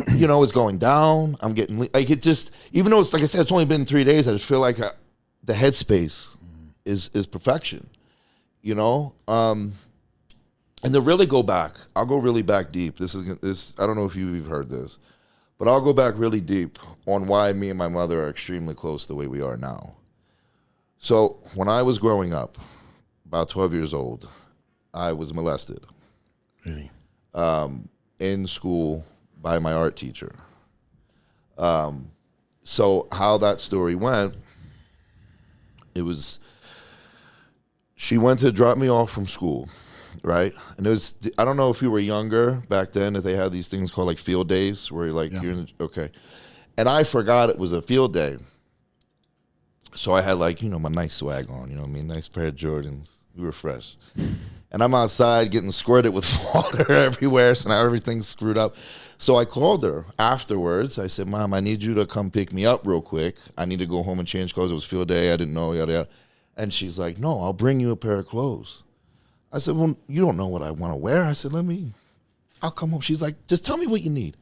is going down. I'm getting, like it just, even though it's, like I said, it's only been 3 days, I just feel like the headspace is perfection, And to really go back, I'll go really back deep. This I don't know if you've heard this, but I'll go back really deep on why me and my mother are extremely close the way we are now. So when I was growing up, about 12 years old, I was molested. Really? In school by my art teacher. So how that story went, she went to drop me off from school. Right, and I don't know if you were younger back then, if they had these things called like field days, where you're like, okay, and I forgot it was a field day, so I had like my nice swag on, nice pair of Jordans, we were fresh, and I'm outside getting squirted with water everywhere, so now everything's screwed up. So I called her afterwards. I said, "Mom, I need you to come pick me up real quick. I need to go home and change clothes. It was field day. I didn't know, yada yada." And she's like, "No, I'll bring you a pair of clothes." I said, "Well, you don't know what I want to wear." I said, I'll come home. She's like, "Just tell me what you need."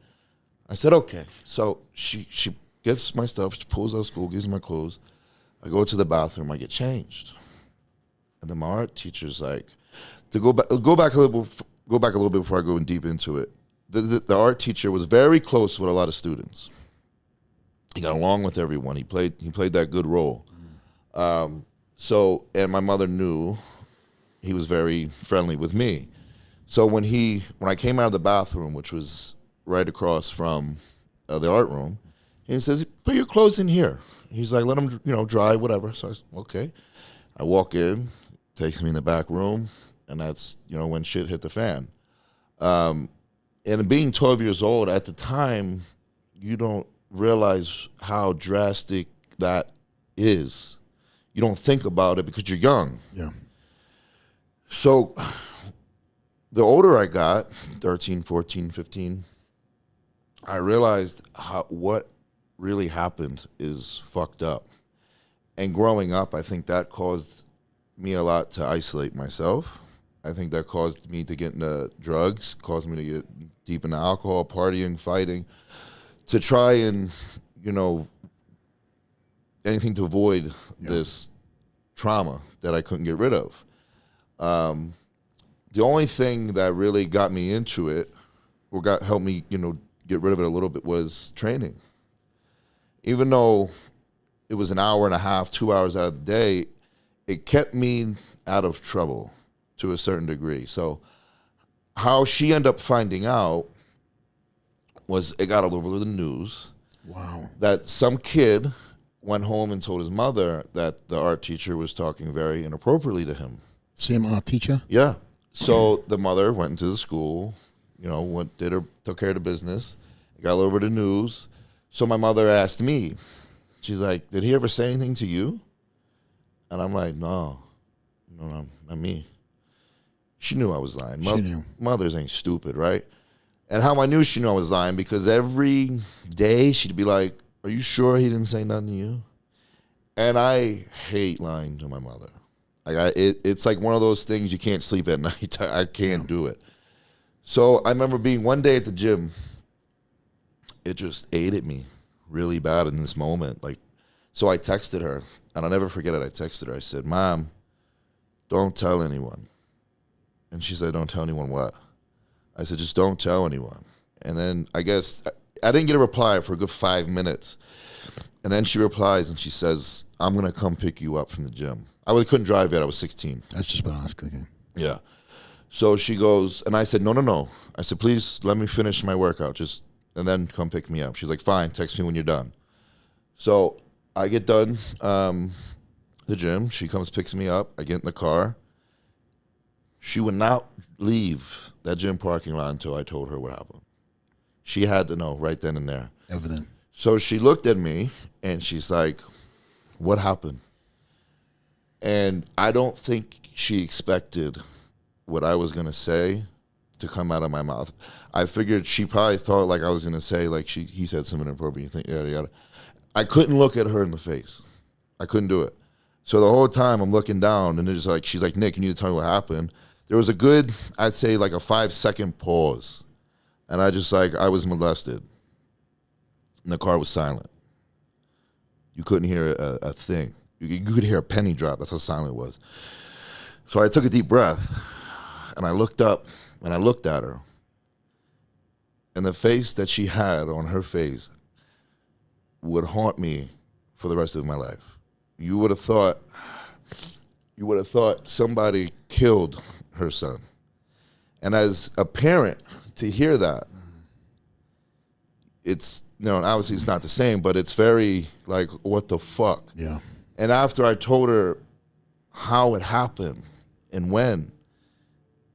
I said, "Okay." So she gets my stuff, she pulls out of school, gives me my clothes. I go to the bathroom, I get changed. And then my art teacher's like, to go back a little bit before I go in deep into it. The art teacher was very close with a lot of students. He got along with everyone. He played that good role. And my mother knew he was very friendly with me. So when I came out of the bathroom, which was right across from the art room, he says, "Put your clothes in here." He's like, "Let them, dry, whatever." So I said, "Okay." I walk in, takes me in the back room, and that's, when shit hit the fan. And being 12 years old, at the time, you don't realize how drastic that is. You don't think about it because you're young. Yeah. So the older I got, 13, 14, 15, I realized what really happened is fucked up. And growing up, I think that caused me a lot to isolate myself. I think that caused me to get into drugs, caused me to get deep into alcohol, partying, fighting, to try and, anything to avoid this trauma that I couldn't get rid of. The only thing that really got me into it, or helped me, get rid of it a little bit, was training. Even though it was an hour and a half, 2 hours out of the day, it kept me out of trouble to a certain degree. So how she ended up finding out was it got all over the news. Wow. That some kid went home and told his mother that the art teacher was talking very inappropriately to him. Same art teacher? Yeah. So the mother went into the school, took care of the business. It got all over the news. So my mother asked me, she's like, did he ever say anything to you? And I'm like, no, not me. She knew I was lying. She knew. Mothers ain't stupid, right? And how I knew she knew I was lying, because every day she'd be like, are you sure he didn't say nothing to you? And I hate lying to my mother. Like it's like one of those things you can't sleep at night. I can't do it. So I remember being one day at the gym. It just ate at me really bad in this moment. So I texted her, and I'll never forget it. I texted her. I said, Mom, don't tell anyone. And she said, don't tell anyone what? I said, just don't tell anyone. And then I guess I didn't get a reply for a good 5 minutes. And then she replies and she says, I'm going to come pick you up from the gym. I couldn't drive yet. I was 16. That's just what I was cooking. Yeah. So she goes, and I said, no. I said, please let me finish my workout, and then come pick me up. She's like, fine, text me when you're done. So I get done the gym. She comes, picks me up. I get in the car. She would not leave that gym parking lot until I told her what happened. She had to know right then and there. Everything. So she looked at me, and she's like, what happened? And I don't think she expected what I was going to say to come out of my mouth. I figured she probably thought like I was going to say like he said something inappropriate. You think, yada, yada. I couldn't look at her in the face. I couldn't do it. So the whole time I'm looking down, and it's like, she's like, Nick, you need to tell me what happened. There was a good, I'd say like a 5-second pause. And I was molested. And the car was silent. You couldn't hear a thing. You could hear a penny drop. That's how silent it was. So I took a deep breath, and I looked up, and I looked at her. And the face that she had on her face would haunt me for the rest of my life. You would have thought somebody killed her son. And as a parent, to hear that, it's, obviously it's not the same, but it's very like, what the fuck? Yeah. And after I told her how it happened and when,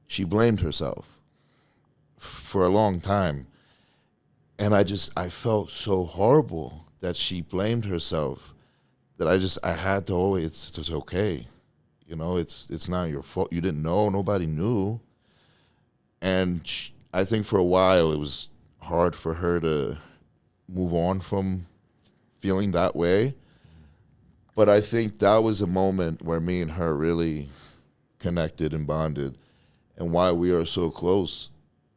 she blamed herself for a long time. And I felt so horrible that she blamed herself, that I had to always, it's okay. It's not your fault. You didn't know. Nobody knew. And I think for a while it was hard for her to move on from feeling that way. But I think that was a moment where me and her really connected and bonded, and why we are so close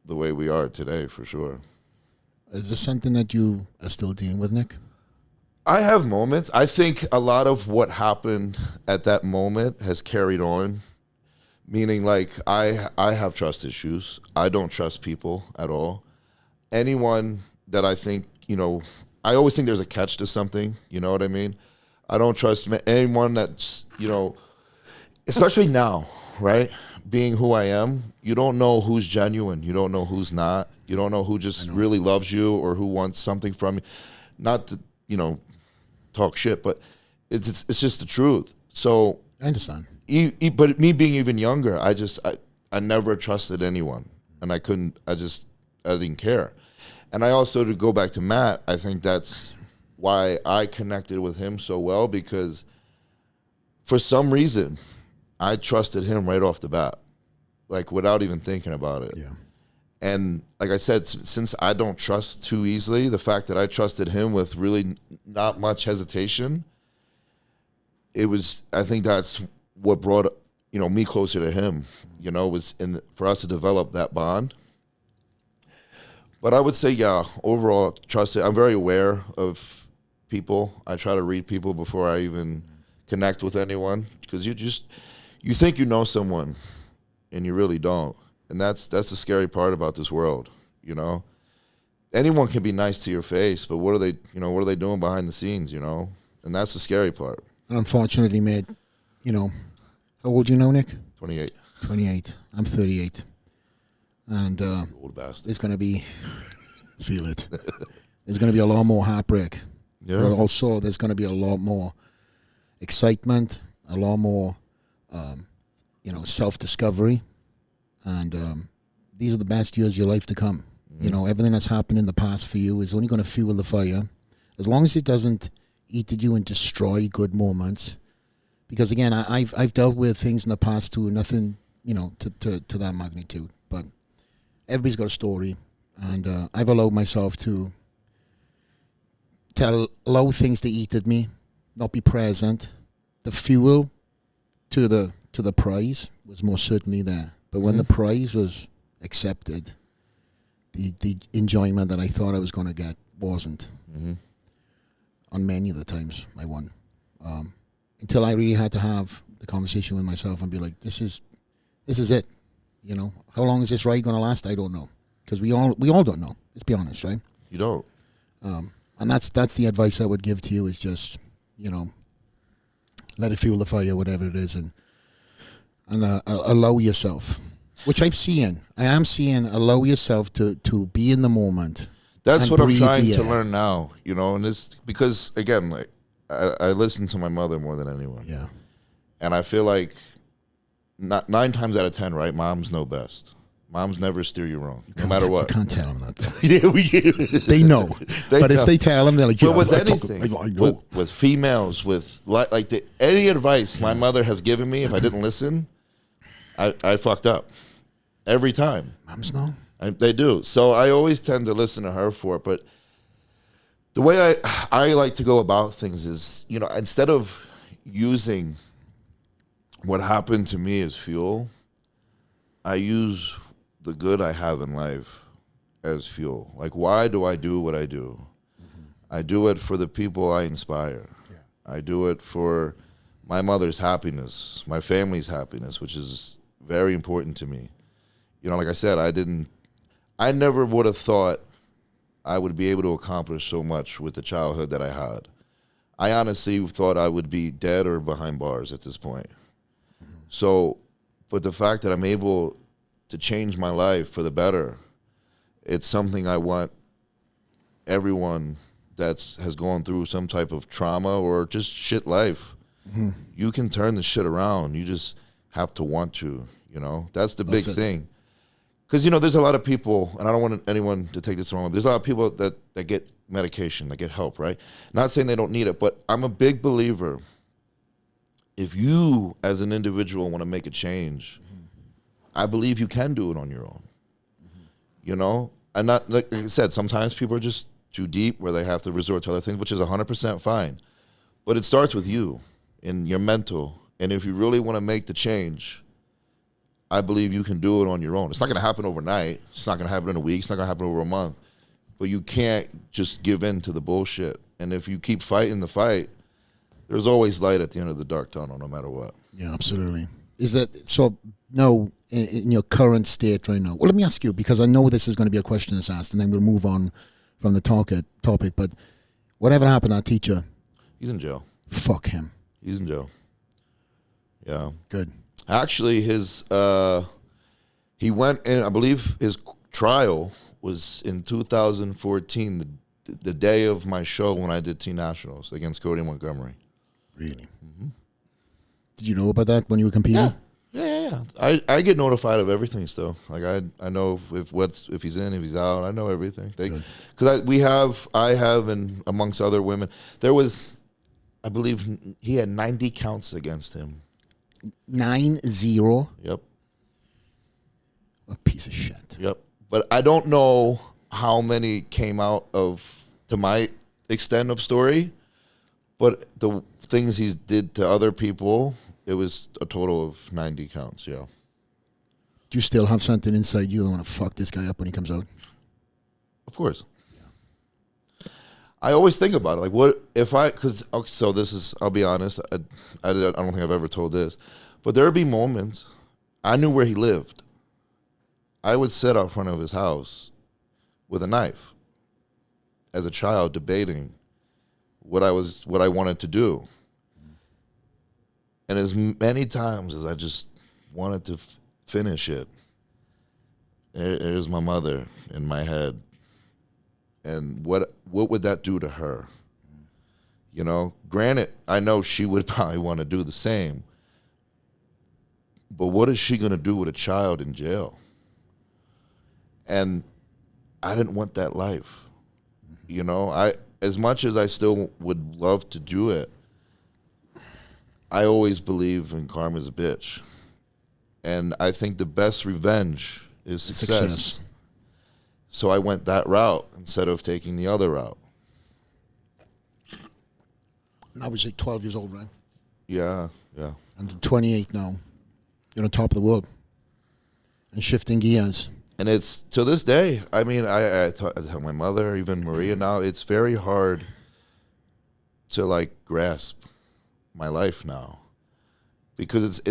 the way we are today, for sure. Is this something that you are still dealing with, Nick? I have moments. I think a lot of what happened at that moment has carried on, meaning like I have trust issues. I don't trust people at all. Anyone that I think, I always think there's a catch to something, you know what I mean? I don't trust anyone that's, especially now, right? Being who I am, you don't know who's genuine. You don't know who's not. You don't know who just really loves you or who wants something from you. Not to, talk shit, but it's just the truth. So I understand. But me being even younger, I never trusted anyone, and I didn't care. And I also, to go back to Matt, I think that's why I connected with him so well, because for some reason I trusted him right off the bat, like without even thinking about it. Yeah. And like I said, since I don't trust too easily, the fact that I trusted him with really not much hesitation, I think that's what brought, me closer to him, was for us to develop that bond. But I would say, yeah, overall, trusted. I'm very aware of people. I try to read people before I even connect with anyone, because you think you know someone, and you really don't. And that's the scary part about this world, you know. Anyone can be nice to your face, but what are they doing behind the scenes, you know? And that's the scary part. Unfortunately, mate, you know, how old are you now, Nick? 28. 28. I'm 38. And Old bastard. there's going to be, feel it, there's going to be a lot more heartbreak. Yeah. But also, there's going to be a lot more excitement, a lot more, self-discovery. And these are the best years of your life to come. Mm-hmm. You know, everything that's happened in the past for you is only going to fuel the fire. As long as it doesn't eat at you and destroy good moments. Because, again, I've dealt with things in the past too, nothing, to that magnitude. But everybody's got a story. And I've allowed myself to allow things to eat at me, not be present. The fuel to the prize was most certainly there. But when the prize was accepted, the enjoyment that I thought I was going to get wasn't. Mm-hmm. On many of the times I won. Until I really had to have the conversation with myself and be like, this is it. You know, how long is this ride going to last? I don't know. Because we all don't know. Let's be honest, right? You don't. And that's the advice I would give to you is just, let it fuel the fire, whatever it is, and allow yourself, which I am seeing, allow yourself to be in the moment. That's what I'm trying to learn now, and it's because, again, like I listen to my mother more than anyone. Yeah. And I feel like 9 times out of 10, right, moms know best. Moms never steer you wrong, no matter what. You can't tell them that, though. Yeah, they know. But know. if they tell them, they're like, but with anything, I know. With females, with any advice my mother has given me, if I didn't listen, I fucked up. Every time. Moms know. They do. So I always tend to listen to her for it. But the way I like to go about things is, instead of using what happened to me as fuel, I use the good I have in life as fuel. Like, why do I do what I do? Mm-hmm. I do it for the people I inspire. Yeah. I do it for my mother's happiness, my family's happiness, which is very important to me. Like I said, I never would have thought I would be able to accomplish so much with the childhood that I had. I honestly thought I would be dead or behind bars at this point. Mm-hmm. So, but the fact that I'm able to change my life for the better, it's something I want everyone that has gone through some type of trauma or just shit life. Mm-hmm. You can turn the shit around. You just have to want to, That's the big thing. Because, there's a lot of people, and I don't want anyone to take this wrong, but there's a lot of people that get medication, that get help, right? Not saying they don't need it, but I'm a big believer. If you, as an individual, want to make a change, I believe you can do it on your own. Mm-hmm. And not, like I said, sometimes people are just too deep where they have to resort to other things, which is 100% fine. But it starts with you and your mental. And if you really want to make the change, I believe you can do it on your own. It's not going to happen overnight. It's not going to happen in a week. It's not going to happen over a month. But you can't just give in to the bullshit. And if you keep fighting the fight, there's always light at the end of the dark tunnel, no matter what. Yeah, absolutely. Is that so? No, in your current state right now. Well, let me ask you, because I know this is going to be a question that's asked, and then we'll move on from the topic. But whatever happened to that teacher? He's in jail. Fuck him. He's in jail. Yeah. Good. Actually, he went in, I believe his trial was in 2014, the day of my show when I did Teen Nationals against Cody Montgomery. Really? Mm-hmm. Did you know about that when you were competing? Yeah. I get notified of everything still. Like I know if he's in, if he's out. I know everything. Because I have, and amongst other women, there was, I believe he had 90 counts against him. 9-0. Yep. A piece of shit. Yep. But I don't know how many came out to my extent of story, but the things he did to other people, it was a total of 90 counts, yeah. Do you still have something inside you that want to fuck this guy up when he comes out? Of course. Yeah. I always think about it. Like, what if so this is, I'll be honest, I don't think I've ever told this, but there would be moments I knew where he lived. I would sit out front of his house with a knife as a child, debating what I wanted to do. And as many times as I just wanted to finish it, there's my mother in my head. And what would that do to her? You know, granted, I know she would probably want to do the same. But what is she going to do with a child in jail? And I didn't want that life. You know, as much as I still would love to do it, I always believe in karma's a bitch. And I think the best revenge is success. So I went that route instead of taking the other route. I was like 12 years old, right? Yeah. And I'm 28 now. You're on top of the world. And shifting gears. And it's, to this day, I mean, I tell my mother, even Maria now, it's very hard to, like, grasp my life now. Because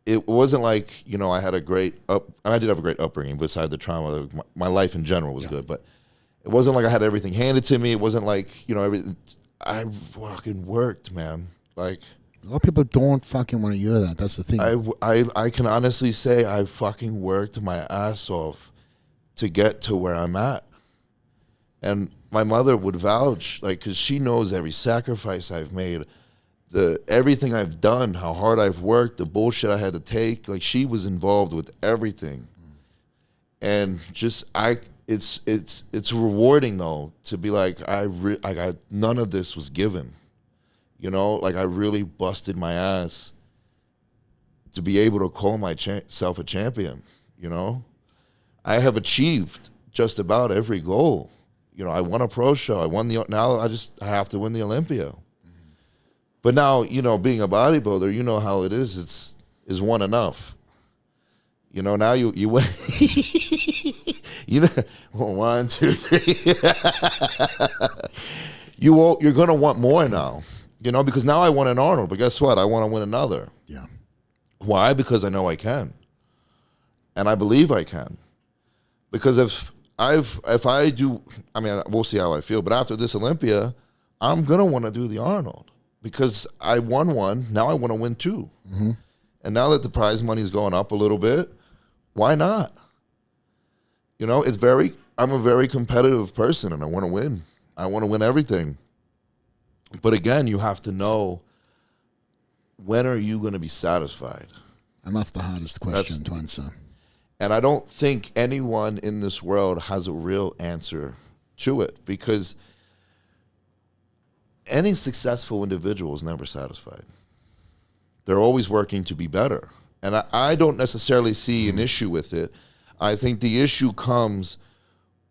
it wasn't like, you know, I had a great I did have a great upbringing beside the trauma. My life in general was good, but it wasn't like I had everything handed to me. It wasn't like, you know, everything. I fucking worked, man. Like, a lot of people don't fucking want to hear that. That's the thing. I can honestly say I fucking worked my ass off to get to where I'm at. And my mother would vouch, like, because she knows every sacrifice I've made, everything I've done, how hard I've worked, the bullshit I had to take. Like, she was involved with everything. And just, it's rewarding, though, to be like, none of this was given. You know, like, I really busted my ass to be able to call myself a champion, you know? I have achieved just about every goal. You know, I won a pro show. Now I have to win the Olympia. But now, you know, being a bodybuilder, you know how it is. Is one enough? You know, now you win. You know, 1, 2, 3. You're gonna want more now. You know, because now I won an Arnold, but guess what? I want to win another. Yeah. Why? Because I know I can. And I believe I can. Because if I do, I mean, we'll see how I feel, but after this Olympia, I'm going to want to do the Arnold. Because I won one, now I want to win 2. Mm-hmm. And now that the prize money is going up a little bit, why not? You know, I'm a very competitive person, and I want to win. I want to win everything. But again, you have to know, when are you going to be satisfied? And that's the hardest question to answer. And I don't think anyone in this world has a real answer to it, because any successful individual is never satisfied. They're always working to be better. And I don't necessarily see an issue with it. I think the issue comes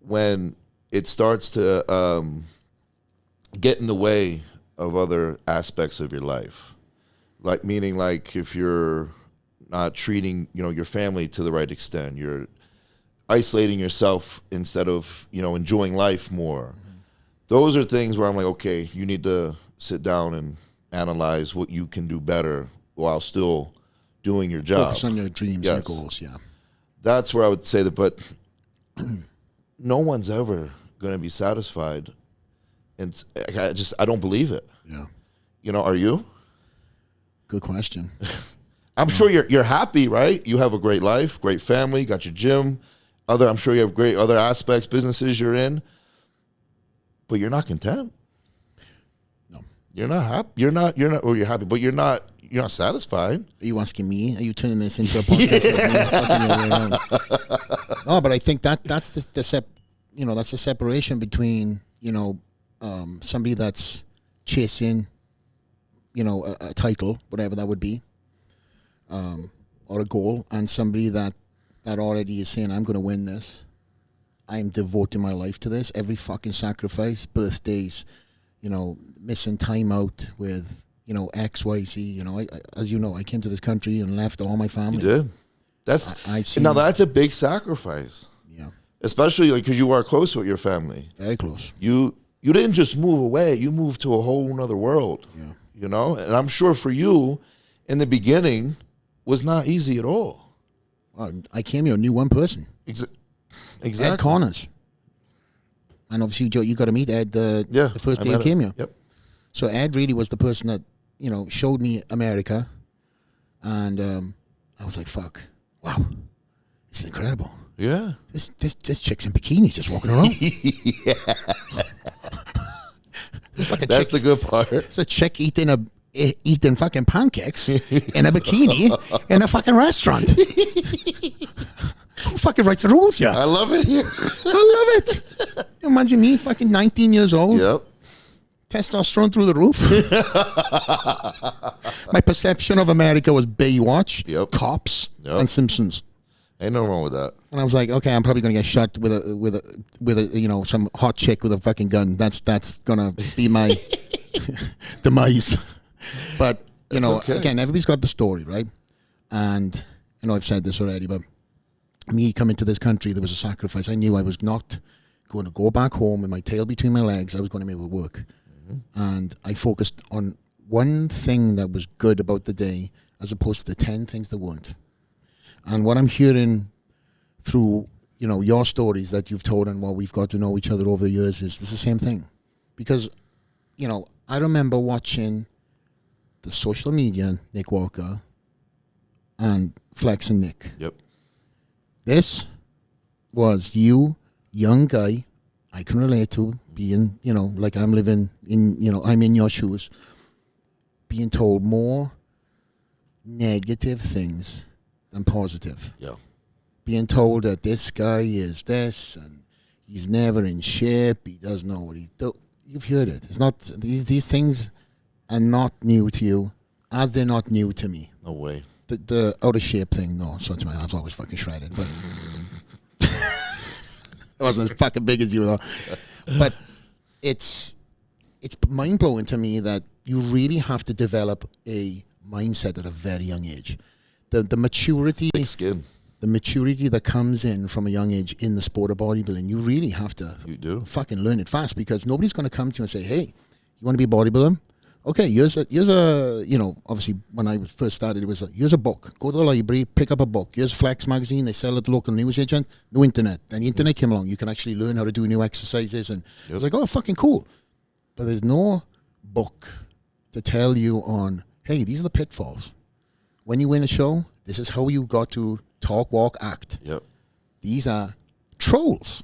when it starts to get in the way of other aspects of your life. Like, meaning, like, if you're not treating, you know, your family to the right extent, you're isolating yourself instead of, you know, enjoying life more. Mm-hmm. Those are things where I'm like, okay, you need to sit down and analyze what you can do better while still doing your job. Focus on your dreams, your goals, yeah. That's where I would say that, but no one's ever going to be satisfied. And I don't believe it. Yeah. You know, are you? Good question. I'm sure you're happy, right? You have a great life, great family, got your gym. I'm sure you have great other aspects, businesses you're in. But you're not content. No. You're not happy. You're happy, but you're not satisfied. Are you asking me? Are you turning this into a podcast? No, but I think that's the separation between, you know, somebody that's chasing, you know, a title, whatever that would be, or a goal, and somebody that already is saying, I'm going to win this. I'm devoting my life to this. Every fucking sacrifice, birthdays, you know, missing time out with, you know, X, Y, Z. You know, as you know, I came to this country and left all my family. You did. That's a big sacrifice. Yeah. Especially because you are close with your family. Very close. You didn't just move away. You moved to a whole nother world. Yeah. You know? And I'm sure for you, in the beginning, was not easy at all. I came here, knew one person. Exactly. Ed Corners. And obviously, Joe, you got to meet Ed the first day I came here. Yep. So Ed really was the person that, showed me America. And I was like, fuck, wow, this is incredible. Yeah. This chick's in bikinis just walking around. Yeah. That's the good part. It's a chick eating fucking pancakes in a bikini in a fucking restaurant. Who fucking writes the rules here? I love it here. I love it. Imagine me, fucking 19 years old. Yep. Testosterone through the roof. My perception of America was Baywatch, Cops, and Simpsons. Ain't no wrong with that. And I was like, okay, I'm probably gonna get shot with a some hot chick with a fucking gun. That's gonna be my demise. But again, everybody's got the story, right? And I've said this already, but me coming to this country, there was a sacrifice. I knew I was not going to go back home with my tail between my legs. I was going to make it work. And I focused on one thing that was good about the day as opposed to the 10 things that weren't. And what I'm hearing through, your stories that you've told and what we've got to know each other over the years is the same thing. Because, I remember watching the social media, Nick Walker and Flex and Nick. Yep. This was you, young guy, I can relate to being, like I'm living in, I'm in your shoes, being told more negative things than positive. Yeah. Being told that this guy is this and he's never in shape, he doesn't know what he's doing. You've heard it. It's not, these things are not new to you, as they're not new to me. No way. The out of shape thing, no. So I was always fucking shredded, but it wasn't as fucking big as you though. But it's mind blowing to me that you really have to develop a mindset at a very young age. The maturity, thick skin, the maturity that comes in from a young age in the sport of bodybuilding, you really have to fucking learn it fast, because nobody's going to come to you and say, "Hey, you want to be a bodybuilder? Okay, here's a obviously when I first started, it was here's a book. Go to the library, pick up a book. Here's Flex magazine. They sell at the local news agent. No internet. Then the internet came along. You can actually learn how to do new exercises. And I was like, oh, fucking cool. But there's no book to tell you on, hey, these are the pitfalls. When you win a show, this is how you got to talk, walk, act. Yep. These are trolls.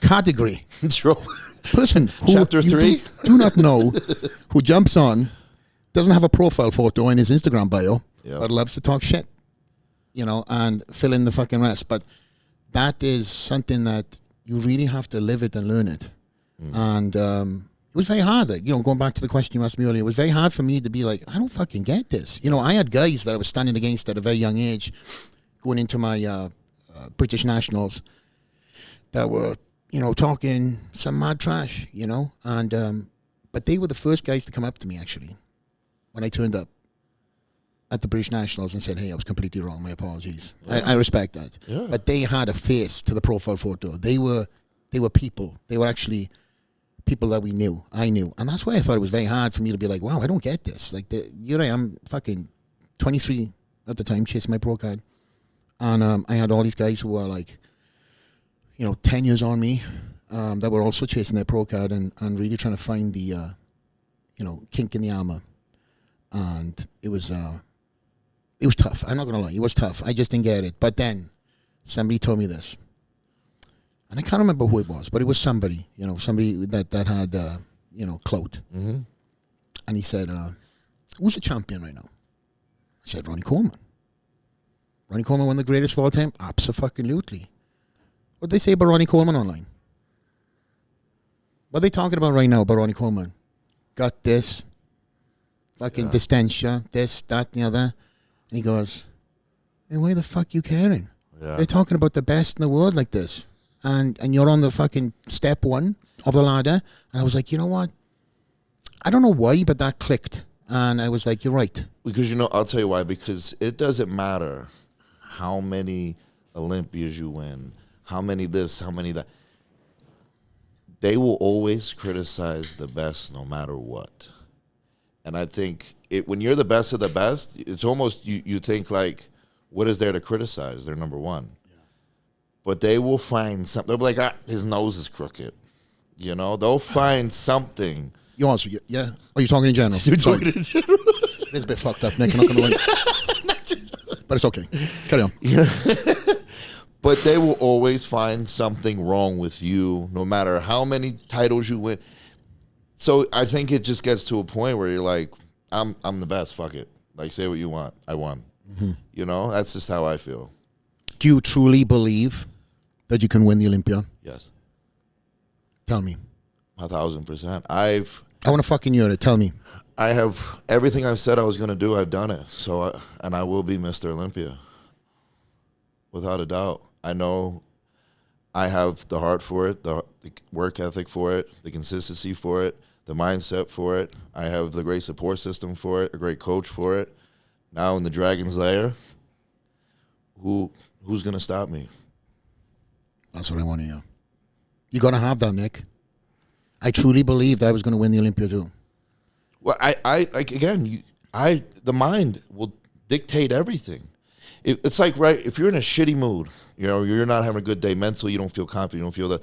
Category. Troll. Person who Chapter 3 do not know, who jumps on, doesn't have a profile photo in his Instagram bio, but loves to talk shit, and fill in the fucking rest. But that is something that you really have to live it and learn it. And it was very hard. Going back to the question you asked me earlier, it was very hard for me to be like, I don't fucking get this. I had guys that I was standing against at a very young age, going into my British nationals, that were talking some mad trash, and but they were the first guys to come up to me actually when I turned up at the British Nationals and said, hey, I was completely wrong, my apologies. I respect that. But they had a face to the profile photo. They were people. They were actually people that I knew. And that's why I thought it was very hard for me to be like, wow, I don't get this. Like, here I am, fucking 23 at the time, chasing my pro card. And I had all these guys who were like, 10 years on me, that were also chasing their pro card and really trying to find the, kink in the armor. And it was tough. I'm not going to lie. It was tough. I just didn't get it. But then somebody told me this. And I can't remember who it was, but it was somebody, somebody that had, clout. Mm-hmm. And he said, who's the champion right now? I said, Ronnie Coleman. Ronnie Coleman, one of the greatest of all time? Abso-fucking-lutely. What they say about Ronnie Coleman online? What are they talking about right now about Ronnie Coleman? Got this, fucking dystensia, this, that, and the other. And he goes, hey, why the fuck you caring? Yeah. They're talking about the best in the world like this. And you're on the fucking step one of the ladder. And I was like, you know what? I don't know why, but that clicked. And I was like, you're right. Because, I'll tell you why. Because it doesn't matter how many Olympias you win, how many this, how many that. They will always criticize the best no matter what. And I think when you're the best of the best, it's almost, you think like, what is there to criticize? They're number one. But they will find something. They'll be like, his nose is crooked. You know, they'll find something. You also, yeah. Are you talking in general? You're talking in general. It is a bit fucked up, Nick. I'm not going to lie. But it's okay. Carry on. Yeah. But they will always find something wrong with you, no matter how many titles you win. So I think it just gets to a point where you're like, I'm the best. Fuck it. Like, say what you want. I won. Mm-hmm. You know, that's just how I feel. Do you truly believe that you can win the Olympia? Yes. Tell me. 1,000%. I want to fucking hear it. Tell me. I have everything I've said I was going to do. I've done it. So, I will be Mr. Olympia. Without a doubt. I know I have the heart for it, the work ethic for it, the consistency for it, the mindset for it. I have the great support system for it, a great coach for it. Now in the Dragon's Lair, who's going to stop me? That's what I want to hear. You're going to have that, Nick. I truly believed I was going to win the Olympia too. Well, I like, again, the mind will dictate everything. It's like, right, if you're in a shitty mood, you know, you're not having a good day mentally, you don't feel confident, you don't feel that,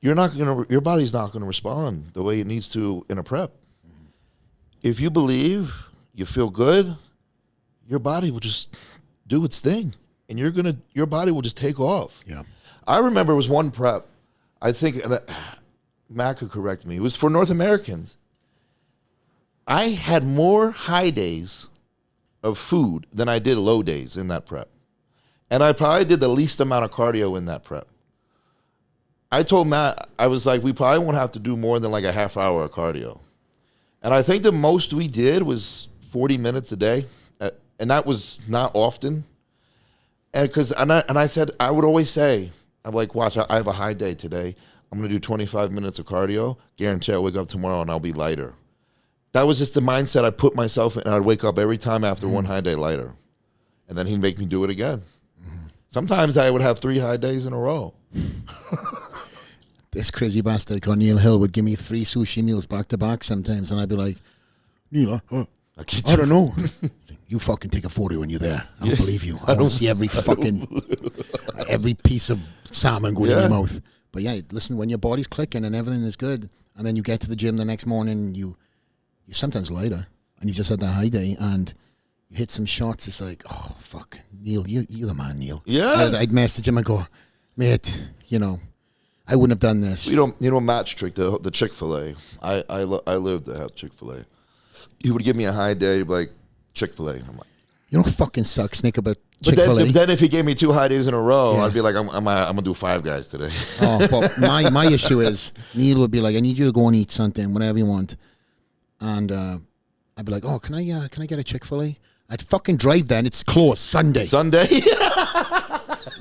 your body's not going to respond the way it needs to in a prep. If you believe, you feel good, your body will just do its thing, and your body will just take off. Yeah. I remember it was one prep, I think, and Matt could correct me, it was for North Americans. I had more high days of food than I did low days in that prep. And I probably did the least amount of cardio in that prep. I told Matt, I was like, we probably won't have to do more than like a half hour of cardio. And I think the most we did was 40 minutes a day. And that was not often. And I said, I would always say, I'm like, watch, I have a high day today. I'm going to do 25 minutes of cardio. Guarantee I'll wake up tomorrow and I'll be lighter. That was just the mindset I put myself in. And I'd wake up every time after one high day lighter. And then he'd make me do it again. Sometimes I would have 3 high days in a row. This crazy bastard called Neil Hill would give me 3 sushi meals back to back sometimes. And I'd be like, Neil, I don't know. You fucking take a photo when you're there. I don't believe you. I don't see every piece of salmon going in your mouth. But yeah, listen, when your body's clicking and everything is good, and then you get to the gym the next morning, you're sometimes lighter, and you just had that high day, and you hit some shots. It's like, oh fuck, Neil, you're the man, Neil. Yeah. I'd message him and go, mate, you know, I wouldn't have done this. You know, match trick, the Chick-fil-A. I lived to have Chick-fil-A. He would give me a high day, he'd be like, Chick-fil-A. And I'm like, you know what fucking sucks, Nick, about Chick-fil-A? But then if he gave me 2 high days in a row, I'd be like, I'm going to do 5 guys today. Oh, well, my issue is, Neil would be like, I need you to go and eat something, whatever you want. And I'd be like, oh, can I get a Chick-fil-A? I'd fucking drive there and it's closed Sunday.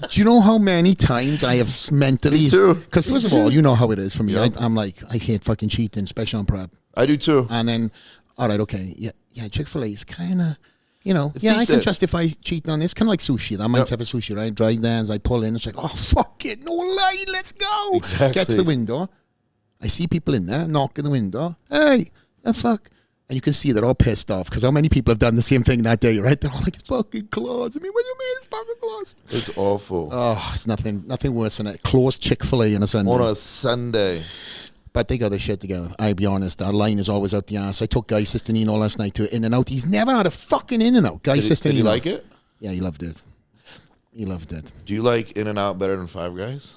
Do you know how many times I have mentally... Me too. Because first of all, you know how it is for me. Yep. I'm like, I hate fucking cheating, especially on prep. I do too. And then, all right, okay, yeah, Chick-fil-A is kind of, you know, it's decent. I can justify cheating on this. Kind of like sushi. That might have a sushi, right? Drive there and I pull in. It's like, oh, fuck it, no lie, let's go. Exactly. Get to the window. I see people in there, knock on the window. Hey, the fuck? And you can see they're all pissed off because how many people have done the same thing that day, right? They're all like, it's fucking closed. I mean, what do you mean it's fucking closed? It's awful. Oh, it's nothing worse than a closed Chick-fil-A on a Sunday. On a Sunday. But they got their shit together. I'll be honest, that line is always out the ass. I took Guy Sistanino last night to In-N-Out. He's never had a fucking In-N-Out. Guy Sistanino. Did you like it? Yeah, he loved it. He loved it. Do you like In-N-Out better than Five Guys?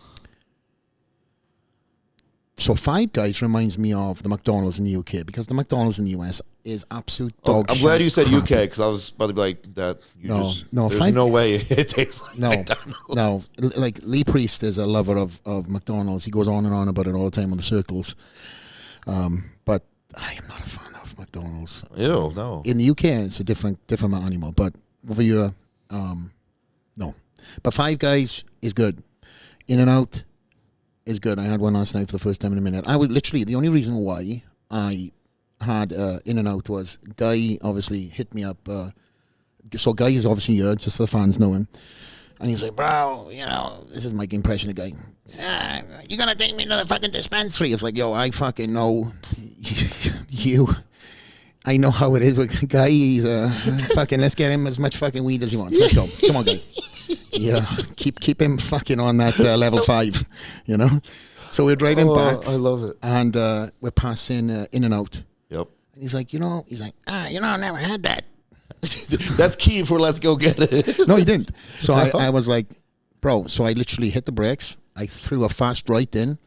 So Five Guys reminds me of the McDonald's in the UK because the McDonald's in the US is absolute dog shit. I'm glad you said crap. UK because I was about to be like that. There's no way it tastes like McDonald's. No. Like Lee Priest is a lover of McDonald's. He goes on and on about it all the time on the circles. But I am not a fan of McDonald's. Ew, no. In the UK, it's a different animal. But over here, no. But Five Guys is good. In-N-Out is good. I had one last night for the first time in a minute. I would literally, the only reason why I had In-N-Out was Guy obviously hit me up. So Guy is obviously here, just for the fans know him. And he was like, bro, you know, this is my impression of Guy. You're going to take me to the fucking dispensary. It's like, yo, I fucking know you. I know how it is with Guy. He's fucking, let's get him as much fucking weed as he wants. Let's go. Come on, Guy. Yeah, keep him fucking on that level 5, you know. So we're driving back. I love it. And we're passing In and Out. Yep. And he's like, I never had that. That's key for let's go get it. No, he didn't. So I was like, bro. So I literally hit the brakes. I threw a fast right in,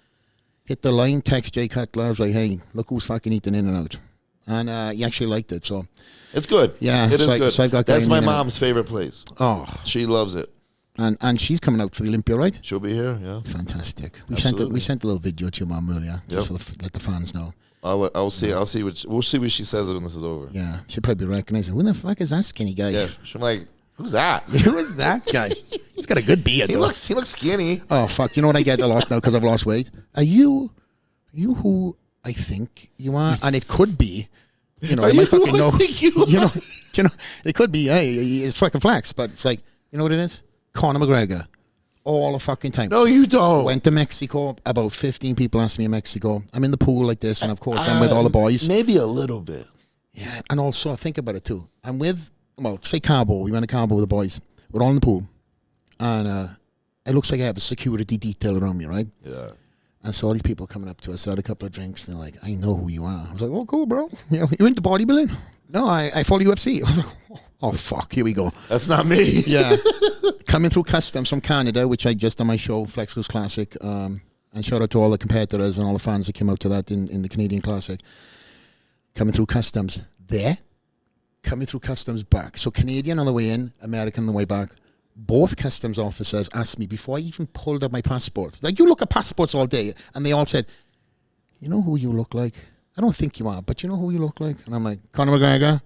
hit the line, text Jay Cutler. I was like, hey, look who's fucking eating In and Out. And he actually liked it. So it's good. Yeah, it is good. So I've got That's my mom's favorite place. Oh, she loves it. And she's coming out for the Olympia, right? She'll be here. Yeah, fantastic. We sent a little video to your mom earlier, just let the fans know. We'll see what she says when this is over. Yeah, she'll probably recognize it. Who the fuck is that skinny guy? Yeah, she's like, who's that? Who is that guy? He's got a good beard. He looks skinny. Oh fuck! You know what I get a lot now because I've lost weight. Are you who I think you are? And it could be. You know, I might fucking know. You know, it could be. Hey, it's fucking flex, but it's like, you know what it is? Conor McGregor, all the fucking time. No, you don't. Went to Mexico. About 15 people asked me in Mexico. I'm in the pool like this, and of course I'm with all the boys. Maybe a little bit. Yeah, and also think about it too. I'm with, say Cabo. We went to Cabo with the boys. We're all in the pool, and it looks like I have a security detail around me, right? Yeah. And so all these people coming up to us, I had a couple of drinks, and they're like, I know who you are. I was like, oh, cool, bro. You into bodybuilding? No, I follow UFC. I was like, oh, fuck, here we go. That's not me. Yeah. Coming through customs from Canada, which I just on my show, Flex Loose Classic, and shout out to all the competitors and all the fans that came out to that in the Canadian Classic. Coming through customs there, coming through customs back. So Canadian on the way in, American on the way back. Both customs officers asked me before I even pulled up my passport. Like, you look at passports all day. And they all said, you know who you look like? I don't think you are, but you know who you look like? And I'm like, Conor McGregor?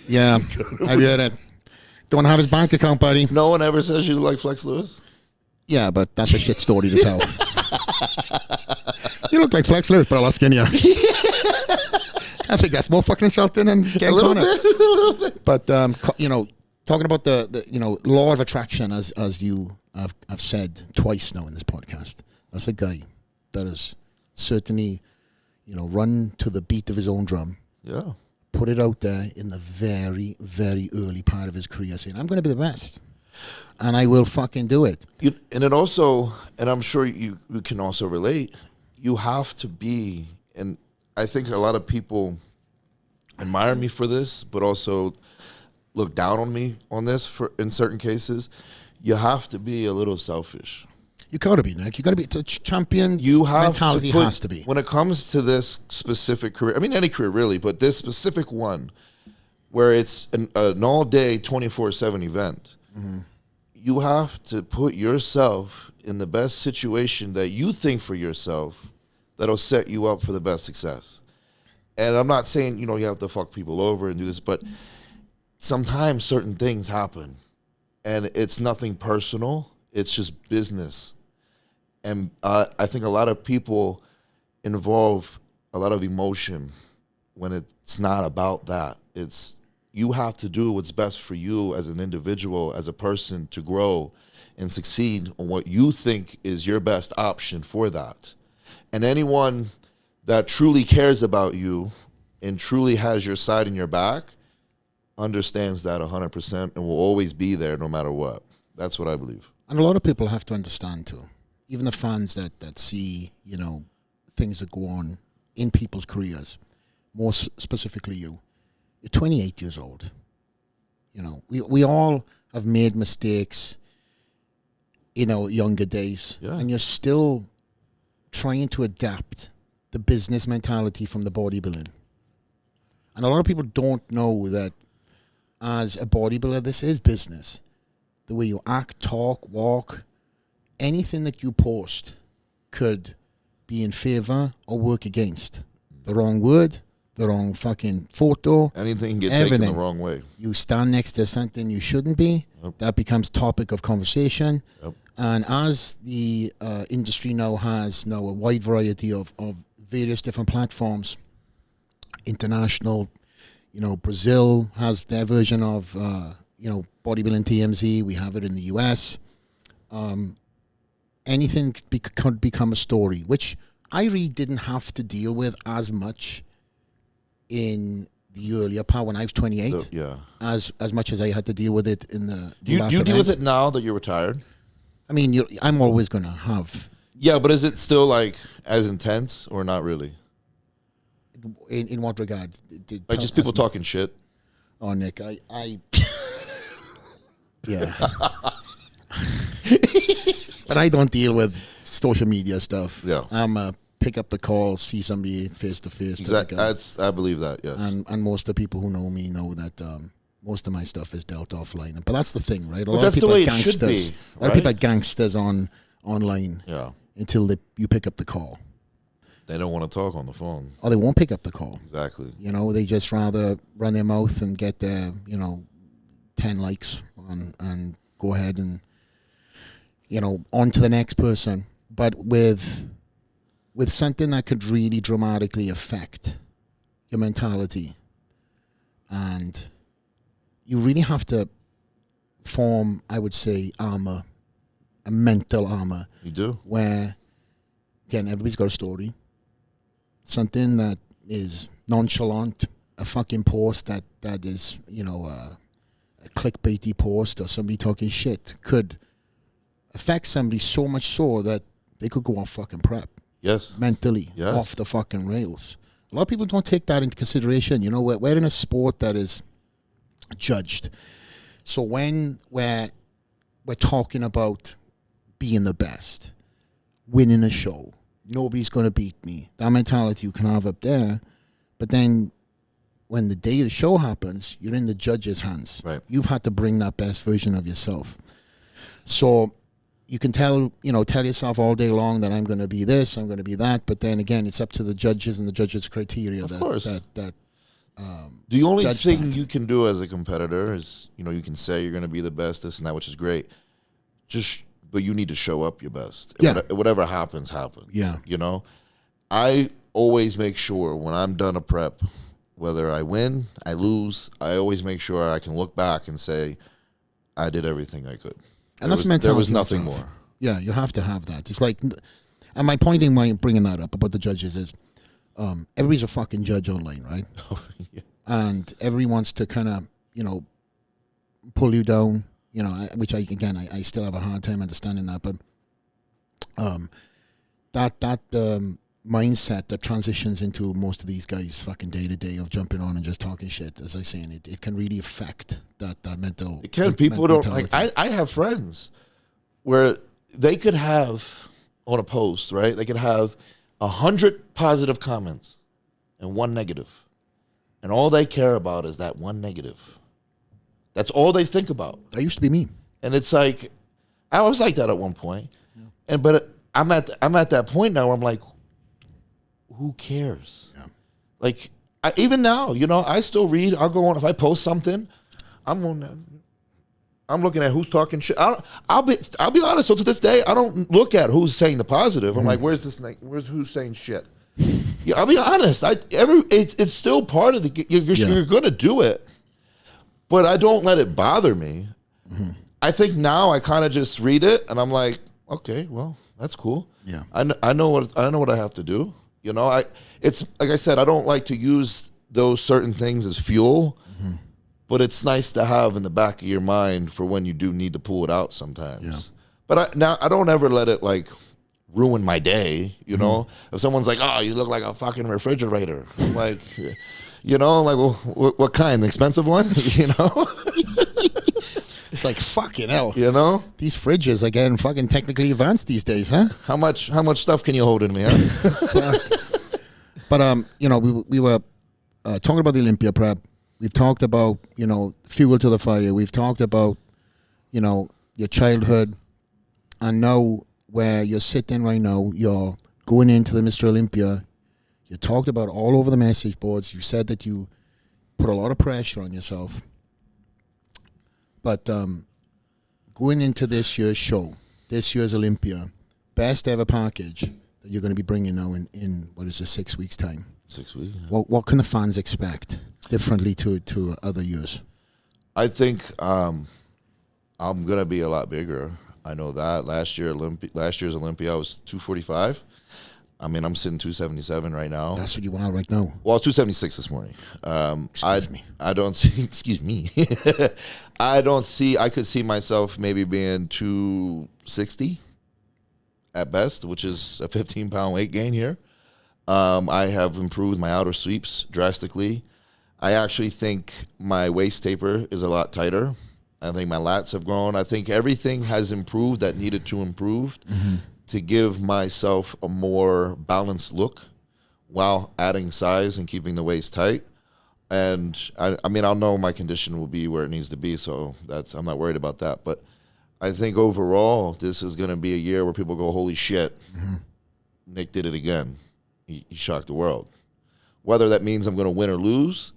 Yeah, I've heard it. Don't have his bank account, buddy. No one ever says you look like Flex Lewis? Yeah, but that's a shit story to tell. You look like Flex Lewis, but a lot skinnier. I think that's more fucking insulting than getting Conor. A little bit. But, talking about the law of attraction, as you have said twice now in this podcast, that's a guy that has certainly, run to the beat of his own drum. Yeah. Put it out there in the very, very early part of his career, saying, I'm going to be the best. And I will fucking do it. And it also, and I'm sure you can also relate, you have to be, and I think a lot of people admire me for this, but also look down on me on this in certain cases. You have to be a little selfish. You gotta be, Nick. You gotta be. It's a champion. You have mentality to has to be. When it comes to this specific career, I mean any career really, but this specific one, where it's an all-day 24/7 event, you have to put yourself in the best situation that you think for yourself that'll set you up for the best success. And I'm not saying you have to fuck people over and do this, but sometimes certain things happen, and it's nothing personal. It's just business. And I think a lot of people involve a lot of emotion when it's not about that. It's you have to do what's best for you as an individual, as a person, to grow and succeed on what you think is your best option for that. And anyone that truly cares about you and truly has your side in your back understands that 100% and will always be there no matter what. That's what I believe. And a lot of people have to understand too. Even the fans that see, things that go on in people's careers, more specifically you. You're 28 years old. We all have made mistakes in our younger days. Yeah. And you're still trying to adapt the business mentality from the bodybuilding. And a lot of people don't know that as a bodybuilder, this is business. The way you act, talk, walk, anything that you post could be in favor or work against. The wrong word, the wrong fucking photo. Anything can get everything. taken the wrong way. You stand next to something you shouldn't be. Yep. That becomes topic of conversation. Yep. And as the industry now has a wide variety of various different platforms, international, Brazil has their version of, bodybuilding TMZ. We have it in the US. Anything could become a story, which I really didn't have to deal with as much in the earlier part when I was 28. Yeah. As much as I had to deal with it in the. Do you deal with it now that you're retired? I mean, I'm always gonna have. Yeah, but is it still like as intense or not really? In what regard? Like just people talking shit. Oh, Nick, I yeah. But I don't deal with social media stuff. Yeah. I'm pick up the call, see somebody face to face. Exactly. I believe that. Yes. And most of the people who know me know that most of my stuff is dealt offline. But that's the thing, right? A lot that's of people the way are it should be. gangsters. A lot of people are gangsters online. Yeah. Until you pick up the call. They don't want to talk on the phone. Or they won't pick up the call. Exactly. You know, they just rather run their mouth and get their 10 likes and go ahead and on to the next person. But with something that could really dramatically affect your mentality, and you really have to form, I would say, armor, a mental armor. You do? Where, again, everybody's got a story. Something that is nonchalant, a fucking post that is, a clickbaity post or somebody talking shit could affect somebody so much so that they could go off fucking prep. Yes. Mentally. Yes. Off the fucking rails. A lot of people don't take that into consideration. You know, we're in a sport that is judged. So when we're talking about being the best, winning a show, nobody's going to beat me. That mentality you can have up there. But then when the day of the show happens, you're in the judge's hands. Right. You've had to bring that best version of yourself. So you can tell yourself all day long that I'm going to be this, I'm going to be that. But then again, it's up to the judges and the judges' criteria. Of course. The only thing you can do as a competitor is, you can say you're going to be the best, this and that, which is great. But you need to show up your best. Yeah. Whatever happens. Yeah. I always make sure when I'm done a prep, whether I win, I lose, I always make sure I can look back and say, I did everything I could. And that's mentality. There was nothing more. Yeah, you have to have that. It's like, and my point in bringing that up about the judges is, everybody's a fucking judge online, right? Oh, yeah. And everybody wants to kind of, pull you down, which I still have a hard time understanding that. But that mindset that transitions into most of these guys fucking day to day of jumping on and just talking shit, as I say, it can really affect that mental. It can. People don't like. I have friends where they could have on a post, right? They could have 100 positive comments and 1 negative, and all they care about is that 1 negative. That's all they think about. That used to be me, and it's like I was like that at one point, but I'm at that point now where I'm like, who cares? Yeah. Like even now, I still read. I'll go on if I post something. I'm looking at who's talking shit. I'll be honest. So to this day, I don't look at who's saying the positive. I'm like, where's who's saying shit? Yeah, I'll be honest. It's still part of the. You're gonna do it, but I don't let it bother me. Mm-hmm. I think now I kind of just read it and I'm like, okay, well, that's cool. Yeah, I know what I have to do. It's like I said, I don't like to use those certain things as fuel. Mm-hmm. But it's nice to have in the back of your mind for when you do need to pull it out sometimes. Yeah. But I don't ever let it like ruin my day. If someone's like, "Oh, you look like a fucking refrigerator," I'm like, well, what kind? The expensive one? It's like fucking hell. These fridges are getting fucking technically advanced these days, huh? How much stuff can you hold in me? Huh? But we were talking about the Olympia prep. We've talked about, fuel to the fire. We've talked about, your childhood. And now where you're sitting right now, you're going into the Mr. Olympia. You talked about all over the message boards. You said that you put a lot of pressure on yourself. But going into this year's show, this year's Olympia, best ever package that you're going to be bringing now in what is it, 6 weeks' time? 6 weeks. Yeah. What can the fans expect differently to other years? I think I'm gonna be a lot bigger. I know that last year's Olympia I was 245. I mean, I'm sitting 277 right now. That's what you are right now. Well, I was 276 this morning. Excuse me. I don't see. Excuse me. I don't see. I could see myself maybe being 260 at best, which is a 15-pound weight gain here. I have improved my outer sweeps drastically. I actually think my waist taper is a lot tighter. I think my lats have grown. I think everything has improved that needed to improve to give myself a more balanced look while adding size and keeping the waist tight. And I mean, I'll know my condition will be where it needs to be, so I'm not worried about that. But I think overall, this is going to be a year where people go, holy shit, Nick did it again. He shocked the world. Whether that means I'm going to win or lose,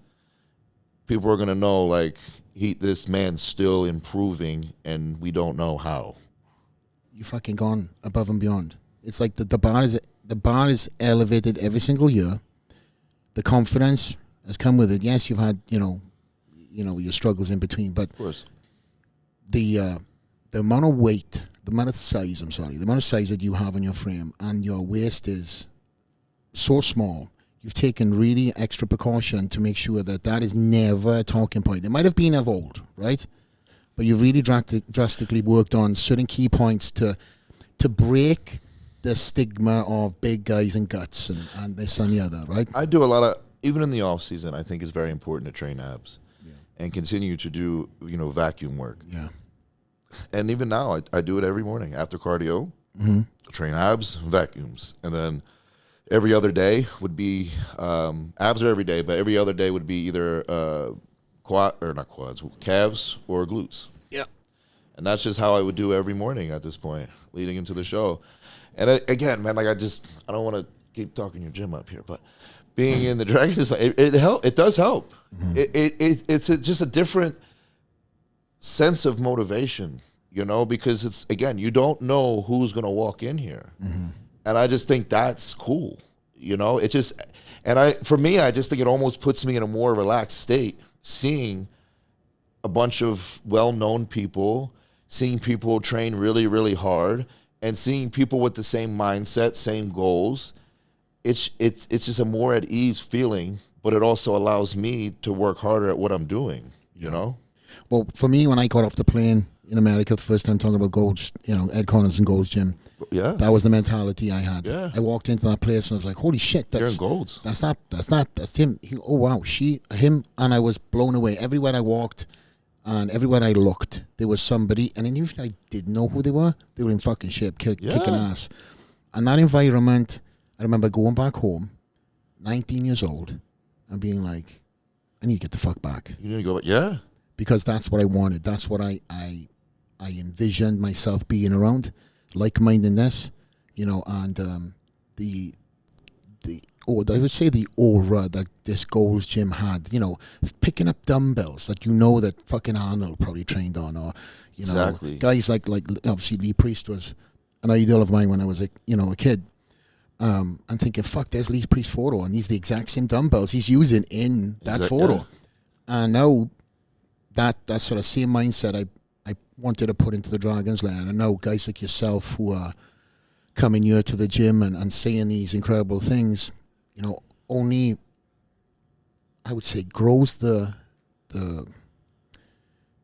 people are going to know, like, this man's still improving, and we don't know how. You fucking gone above and beyond. It's like the bar is elevated every single year. The confidence has come with it. Yes, you've had your struggles in between, but Of course. The amount of weight, the amount of size that you have in your frame, and your waist is so small. You've taken really extra precaution to make sure that is never a talking point. It might have been of old, right? But you've really drastically worked on certain key points to break the stigma of big guys and guts and this and the other, right? I do a lot of, even in the off season, I think it's very important to train abs and continue to do, vacuum work. Yeah. And even now, I do it every morning after cardio, train abs, vacuums. And then every other day would be, abs are every day, but every other day would be either calves or glutes. Yeah. And that's just how I would do every morning at this point, leading into the show. And again, man, like I don't want to keep talking your gym up here, but being in the Dragons, it does help. It's just a different sense of motivation, because it's, again, you don't know who's going to walk in here. And I just think that's cool. For me, I just think it almost puts me in a more relaxed state, seeing a bunch of well-known people, seeing people train really, really hard, and seeing people with the same mindset, same goals. It's just a more at ease feeling, but it also allows me to work harder at what I'm doing, Well, for me, when I got off the plane in America the first time talking about Gold's, Ed Connors and Gold's gym, that was the mentality I had. Yeah. I walked into that place and I was like, holy shit, that's Gold's. That's him. Oh wow, him, and I was blown away. Everywhere I walked and everywhere I looked, there was somebody, and even if I didn't know who they were in fucking shape, kicking ass. And that environment, I remember going back home, 19 years old, and being like, I need to get the fuck back. You need to go back, yeah. Because that's what I wanted. That's what I envisioned myself being around, like-mindedness, and I would say the aura that this Gold's Gym had, picking up dumbbells that fucking Arnold probably trained on, or Exactly. Guys like obviously Lee Priest was an idol of mine when I was a kid. I'm thinking, fuck, there's Lee Priest's photo, and these are the exact same dumbbells he's using in that photo. Yeah. And now that sort of same mindset I wanted to put into the Dragons Lair. And now guys like yourself who are coming here to the gym and saying these incredible things, only, I would say, grows the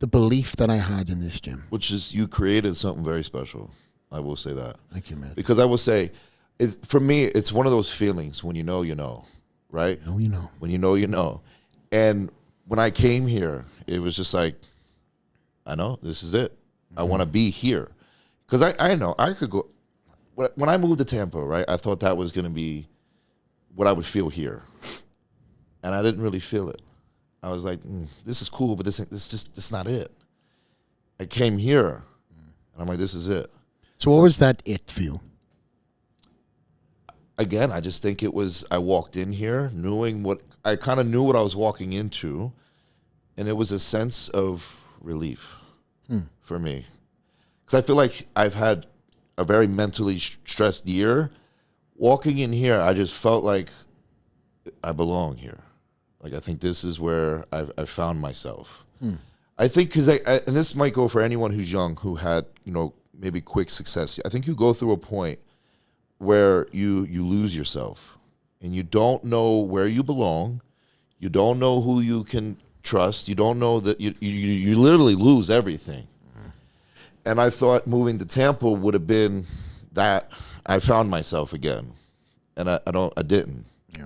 belief that I had in this gym. Which is, you created something very special. I will say that. Thank you, man. Because I will say, for me, it's one of those feelings when you know, right? No, you know. When you know. And when I came here, it was just like, I know, this is it. I want to be here. Because I know, I could go, when I moved to Tampa, right, I thought that was going to be what I would feel here. And I didn't really feel it. I was like, this is cool, but this not it. I came here, and I'm like, this is it. So what was that it for you? Again, I just think it was, I walked in here I kind of knew what I was walking into, and it was a sense of relief for me. Because I feel like I've had a very mentally stressed year. Walking in here, I just felt like I belong here. Like, I think this is where I've found myself. I think because and this might go for anyone who's young who had, maybe quick success. I think you go through a point where you lose yourself and you don't know where you belong. You don't know who you can trust. You don't know that you literally lose everything. And I thought moving to Tampa would have been that I found myself again, and I didn't. Yeah.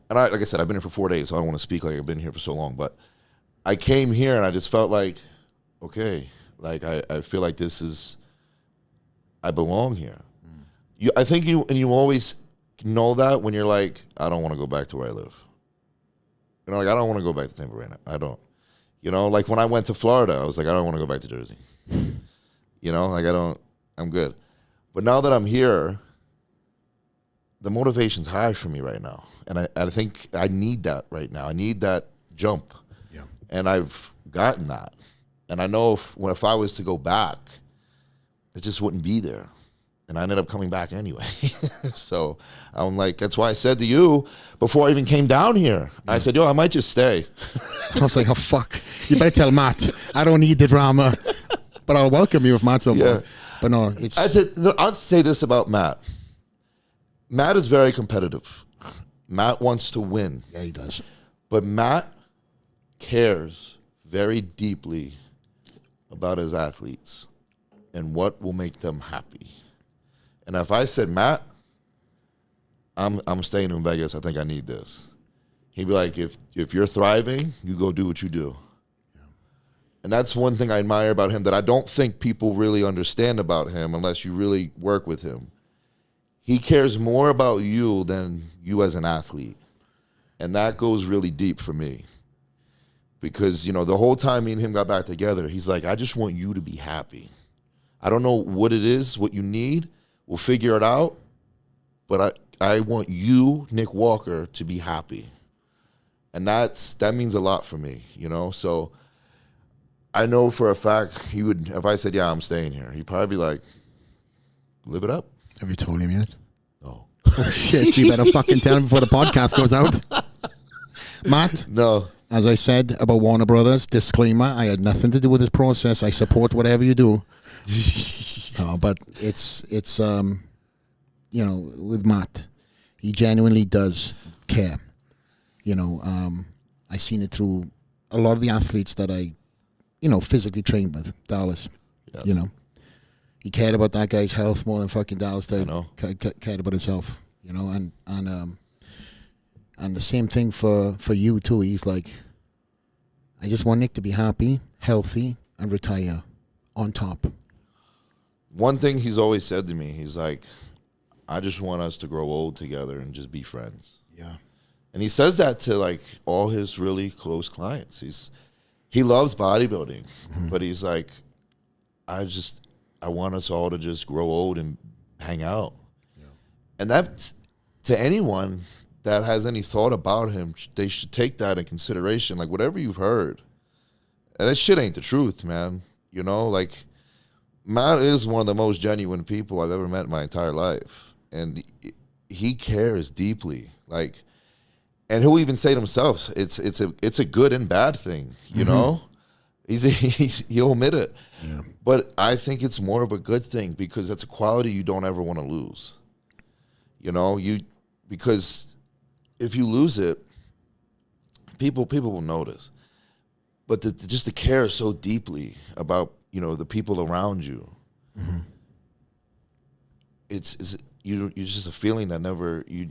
And like I said, I've been here for 4 days, so I don't want to speak like I've been here for so long. But I came here and I just felt like, okay, like I feel like I belong here. I think you always know that when you're like, I don't want to go back to where I live. You know, like I don't want to go back to Tampa right now. I don't. You know, like when I went to Florida, I was like, I don't want to go back to Jersey. You know, like I'm good. But now that I'm here, the motivation's high for me right now. And I think I need that right now. I need that jump. Yeah. And I've gotten that. And I know if I was to go back, it just wouldn't be there. And I ended up coming back anyway. So I'm like, that's why I said to you before I even came down here, I said, yo, I might just stay. I was like, oh, fuck. You better tell Matt. I don't need the drama. But I'll welcome you if Matt's on board. But no, I'll say this about Matt. Matt is very competitive. Matt wants to win. Yeah, he does. But Matt cares very deeply about his athletes and what will make them happy. And if I said, Matt, I'm staying in Vegas, I think I need this. He'd be like, if you're thriving, you go do what you do. Yeah. And that's one thing I admire about him that I don't think people really understand about him unless you really work with him. He cares more about you than you as an athlete. And that goes really deep for me. Because, you know, the whole time me and him got back together, he's like, I just want you to be happy. I don't know what it is, what you need. We'll figure it out, but I want you, Nick Walker, to be happy. And that means a lot for me, you know? So I know for a fact he would, if I said, yeah, I'm staying here, he'd probably be like, live it up. Have you told him yet? No. Oh, shit, you better fucking tell him before the podcast goes out. Matt? No. As I said about Warner Brothers, disclaimer, I had nothing to do with this process. I support whatever you do. But it's you know, with Matt, he genuinely does care. You know, I seen it through a lot of the athletes that I, you know, physically trained with. Dallas, yes. You know, he cared about that guy's health more than fucking Dallas did. I know. Cared about himself. You know, and the same thing for you too. He's like, I just want Nick to be happy, healthy, and retire on top. One thing he's always said to me, he's like, I just want us to grow old together and just be friends. Yeah. And he says that to like all his really close clients. He loves bodybuilding, but he's like, I want us all to just grow old and hang out. Yeah. And that, to anyone that has any thought about him, they should take that in consideration. Like whatever you've heard, and that shit ain't the truth, man. You know, like, Matt is one of the most genuine people I've ever met in my entire life. And he cares deeply. Like, and he'll even say to himself, it's a good and bad thing, you know? He'll admit it. Yeah. But I think it's more of a good thing because that's a quality you don't ever want to lose. You know, because if you lose it, people will notice. But just to care so deeply about, you know, the people around you, it's just a feeling that you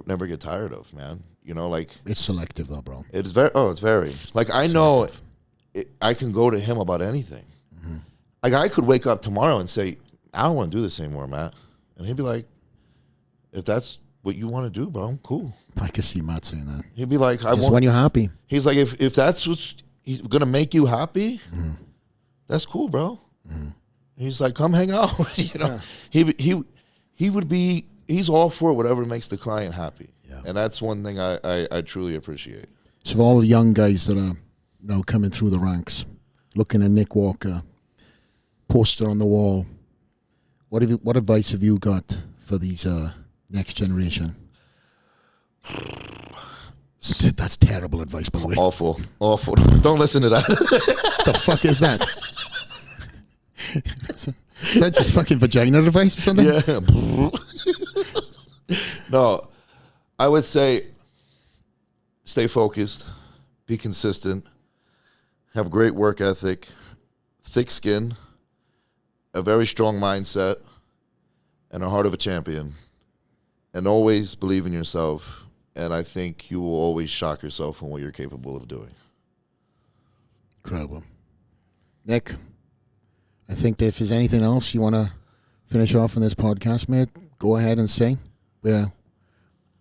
never get tired of, man. You know, like it's selective though, bro. It's very like I know I can go to him about anything. Like I could wake up tomorrow and say, I don't want to do this anymore, Matt, and he'd be like, if that's what you want to do, bro, I'm cool. I can see Matt saying that. He'd be like, when you're happy. He's like, if that's what's gonna make you happy, that's cool, bro. He's like, come hang out. You know, he would be. He's all for whatever makes the client happy, and that's one thing I truly appreciate. So for all the young guys that are now coming through the ranks, looking at Nick Walker, poster on the wall, what advice have you got for these next generation? That's terrible advice, by the way. Awful. Don't listen to that. The fuck is that? Is that just fucking vagina device or something? Yeah. No, I would say stay focused, be consistent, have great work ethic, thick skin, a very strong mindset, and a heart of a champion. And always believe in yourself. And I think you will always shock yourself on what you're capable of doing. Incredible. Nick, I think that if there's anything else you want to finish off on this podcast, mate, go ahead and say. Yeah,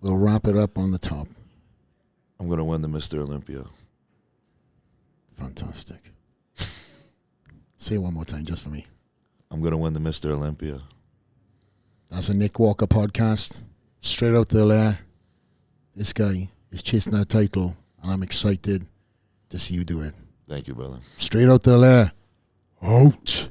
we'll wrap it up on the top. I'm going to win the Mr. Olympia. Fantastic. Say it one more time just for me. I'm going to win the Mr. Olympia. That's a Nick Walker podcast. Straight out the Lair. This guy is chasing that title, and I'm excited to see you do it. Thank you, brother. Straight out the Lair. Out.